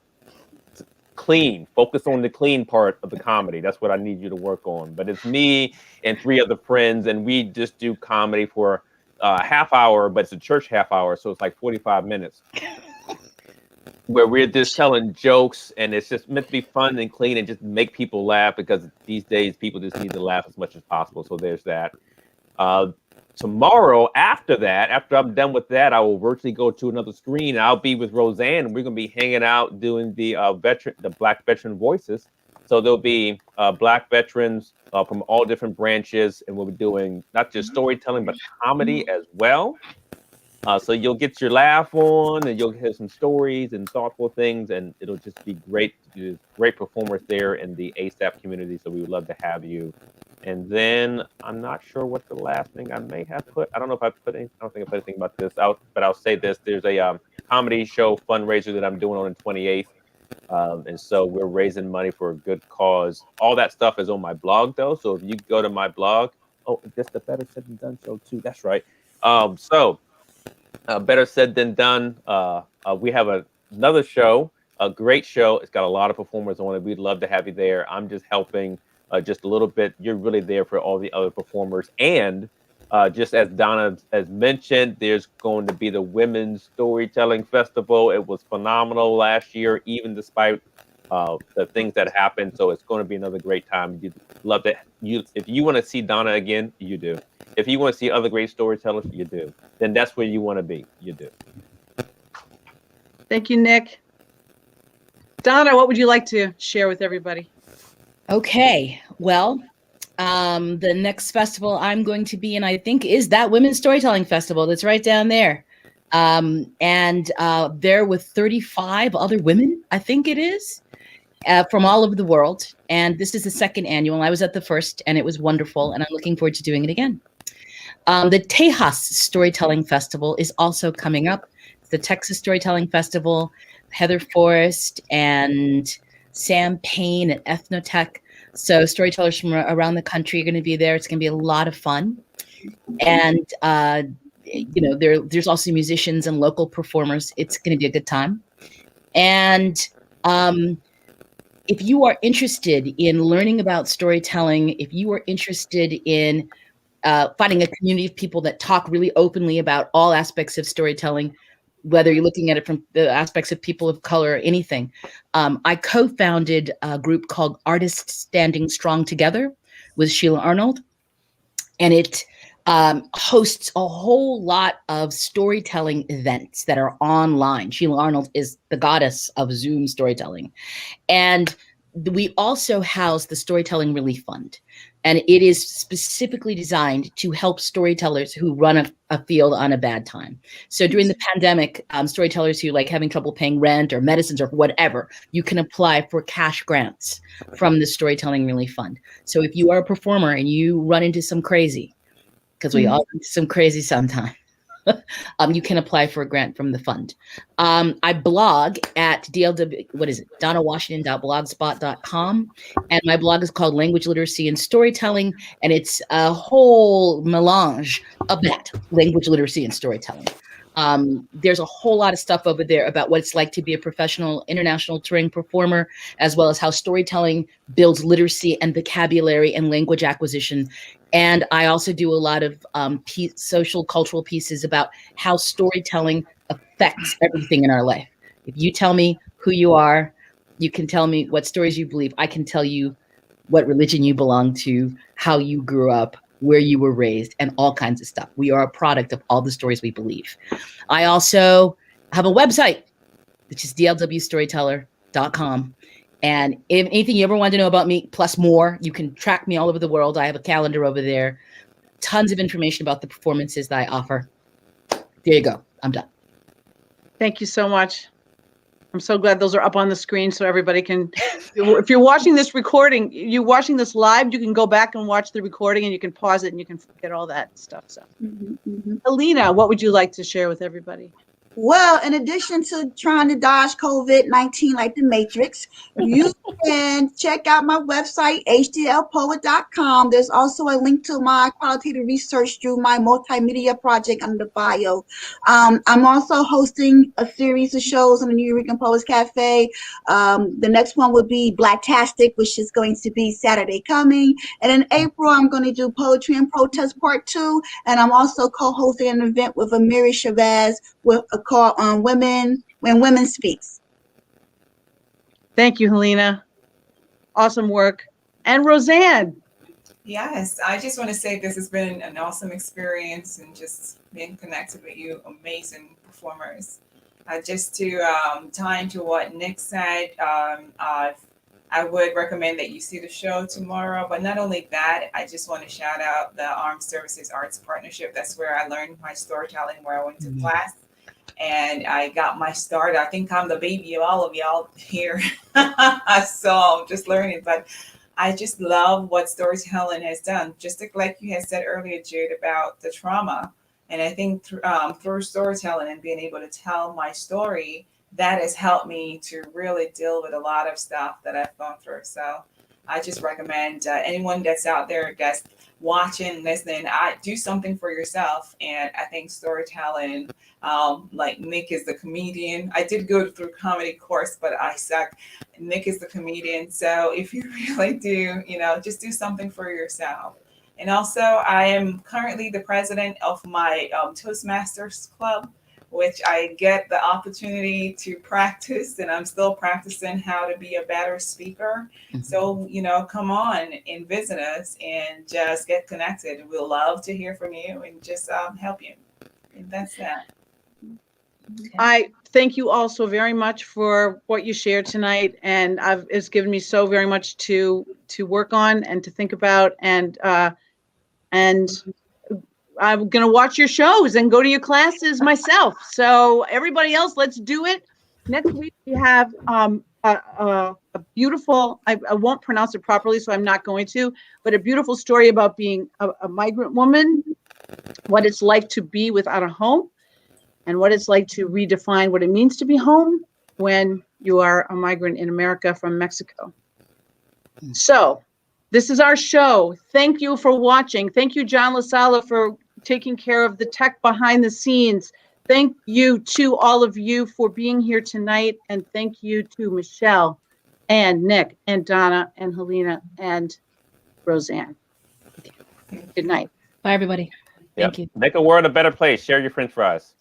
clean. Focus on the clean part of the comedy. That's what I need you to work on. But it's me and 3 other friends, and we just do comedy for a half hour, but it's a church half hour, so it's like 45 minutes. Where we're just telling jokes, and it's just meant to be fun and clean and just make people laugh, because these days people just need to laugh as much as possible. So there's that. Tomorrow, after I'm done with that, I will virtually go to another screen. I'll be with Roseanne, and we're going to be hanging out doing the Black veteran voices. So there'll be Black veterans from all different branches, and we'll be doing not just storytelling, but comedy as well. So you'll get your laugh on, and you'll hear some stories and thoughtful things, and it'll just be great. There's great performers there in the ASAP community, so we would love to have you. And then I'm not sure what the last thing I may have put. I don't know if I put anything. I don't think I put anything about this out, but I'll say this: there's a comedy show fundraiser that I'm doing on the 28th, and so we're raising money for a good cause. All that stuff is on my blog, though. So if you go to my blog, that's the Better Said Than Done show too. That's right. Better Said Than Done. We have another show, a great show. It's got a lot of performers on it. We'd love to have you there. I'm just helping just a little bit. You're really there for all the other performers. And just as Donna has mentioned, there's going to be the Women's Storytelling Festival. It was phenomenal last year, even despite the things that happened. So it's going to be another great time. You'd love it. If you want to see Donna again, you do. If you want to see other great storytellers, you do. Then that's where you want to be. You do. Thank you, Nick. Donna, what would you like to share with everybody? Okay, well, the next festival I'm going to be in, I think, is that Women's Storytelling Festival that's right down there. And there with 35 other women, I think it is. from all over the world. And this is the second annual. I was at the first, and it was wonderful, and I'm looking forward to doing it again. The Tejas Storytelling Festival is also coming up. It's the Texas Storytelling Festival. Heather Forrest and Sam Payne at Ethnotech. So storytellers from around the country are going to be there. It's going to be a lot of fun. And, there's also musicians and local performers. It's going to be a good time. And if you are interested in learning about storytelling, if you are interested in finding a community of people that talk really openly about all aspects of storytelling, whether you're looking at it from the aspects of people of color or anything. I co-founded a group called Artists Standing Strong Together with Sheila Arnold, and it hosts a whole lot of storytelling events that are online. Sheila Arnold is the goddess of Zoom storytelling. And we also house the Storytelling Relief Fund. And it is specifically designed to help storytellers who run a field on a bad time. So during the pandemic, storytellers who like having trouble paying rent or medicines or whatever, you can apply for cash grants from the Storytelling Relief Fund. So if you are a performer and you run into some crazy, because we all run into some crazy sometime, you can apply for a grant from the fund. I blog at donnawashington.blogspot.com, and my blog is called Language Literacy and Storytelling, and it's a whole melange of that, language literacy and storytelling. There's a whole lot of stuff over there about what it's like to be a professional international touring performer, as well as how storytelling builds literacy and vocabulary and language acquisition. And I also do a lot of social cultural pieces about how storytelling affects everything in our life. If you tell me who you are, you can tell me what stories you believe. I can tell you what religion you belong to, how you grew up, where you were raised, and all kinds of stuff. We are a product of all the stories we believe. I also have a website, which is dlwstoryteller.com. And if anything you ever want to know about me, plus more, you can track me all over the world. I have a calendar over there. Tons of information about the performances that I offer. There you go. I'm done. Thank you so much. I'm so glad those are up on the screen so everybody can, if you're watching this recording, you're watching this live, you can go back and watch the recording and you can pause it and you can get all that stuff. So, Helena, what would you like to share with everybody? Well, in addition to trying to dodge COVID-19 like the Matrix, you can check out my website, hdlpoet.com. There's also a link to my qualitative research through my multimedia project under the bio. I'm also hosting a series of shows on the New York Poets Cafe. The next one would be Blacktastic, which is going to be Saturday coming. And in April, I'm going to do Poetry and Protest Part 2. And I'm also co-hosting an event with Amiri Shabazz with a call on Women When Women Speaks. Thank you, Helena. Awesome work. And Roseanne. Yes, I just want to say this has been an awesome experience and just being connected with you, amazing performers. Just to tie into what Nick said, I would recommend that you see the show tomorrow. But not only that, I just want to shout out the Armed Services Arts Partnership. That's where I learned my storytelling, where I went to class. And I got my start. I think I'm the baby of all of y'all here. So I'm just learning. But I just love what storytelling has done. Just like you had said earlier, Jude, about the trauma. And I think through storytelling and being able to tell my story, that has helped me to really deal with a lot of stuff that I've gone through. So I just recommend anyone that's out there that's watching, listening, do something for yourself. And I think storytelling, like Nick is the comedian. I did go through comedy course, but I suck. Nick is the comedian. So if you really do, just do something for yourself. And also, I am currently the president of my Toastmasters Club, which I get the opportunity to practice, and I'm still practicing how to be a better speaker. So, come on and visit us and just get connected. We'll love to hear from you and just help you. And that's that. I thank you all so very much for what you shared tonight, and it's given me so very much to work on and to think about, and I'm going to watch your shows and go to your classes myself. So everybody else, let's do it. Next week we have a beautiful, I won't pronounce it properly, so I'm not going to, but a beautiful story about being a migrant woman, what it's like to be without a home, and what it's like to redefine what it means to be home when you are a migrant in America from Mexico. So this is our show. Thank you for watching. Thank you, John LaSala, for taking care of the tech behind the scenes. Thank you to all of you for being here tonight. And thank you to Michelle and Nick and Donna and Helena and Roseanne. Good night. Bye, everybody. Thank you. Make the world a better place. Share your French fries.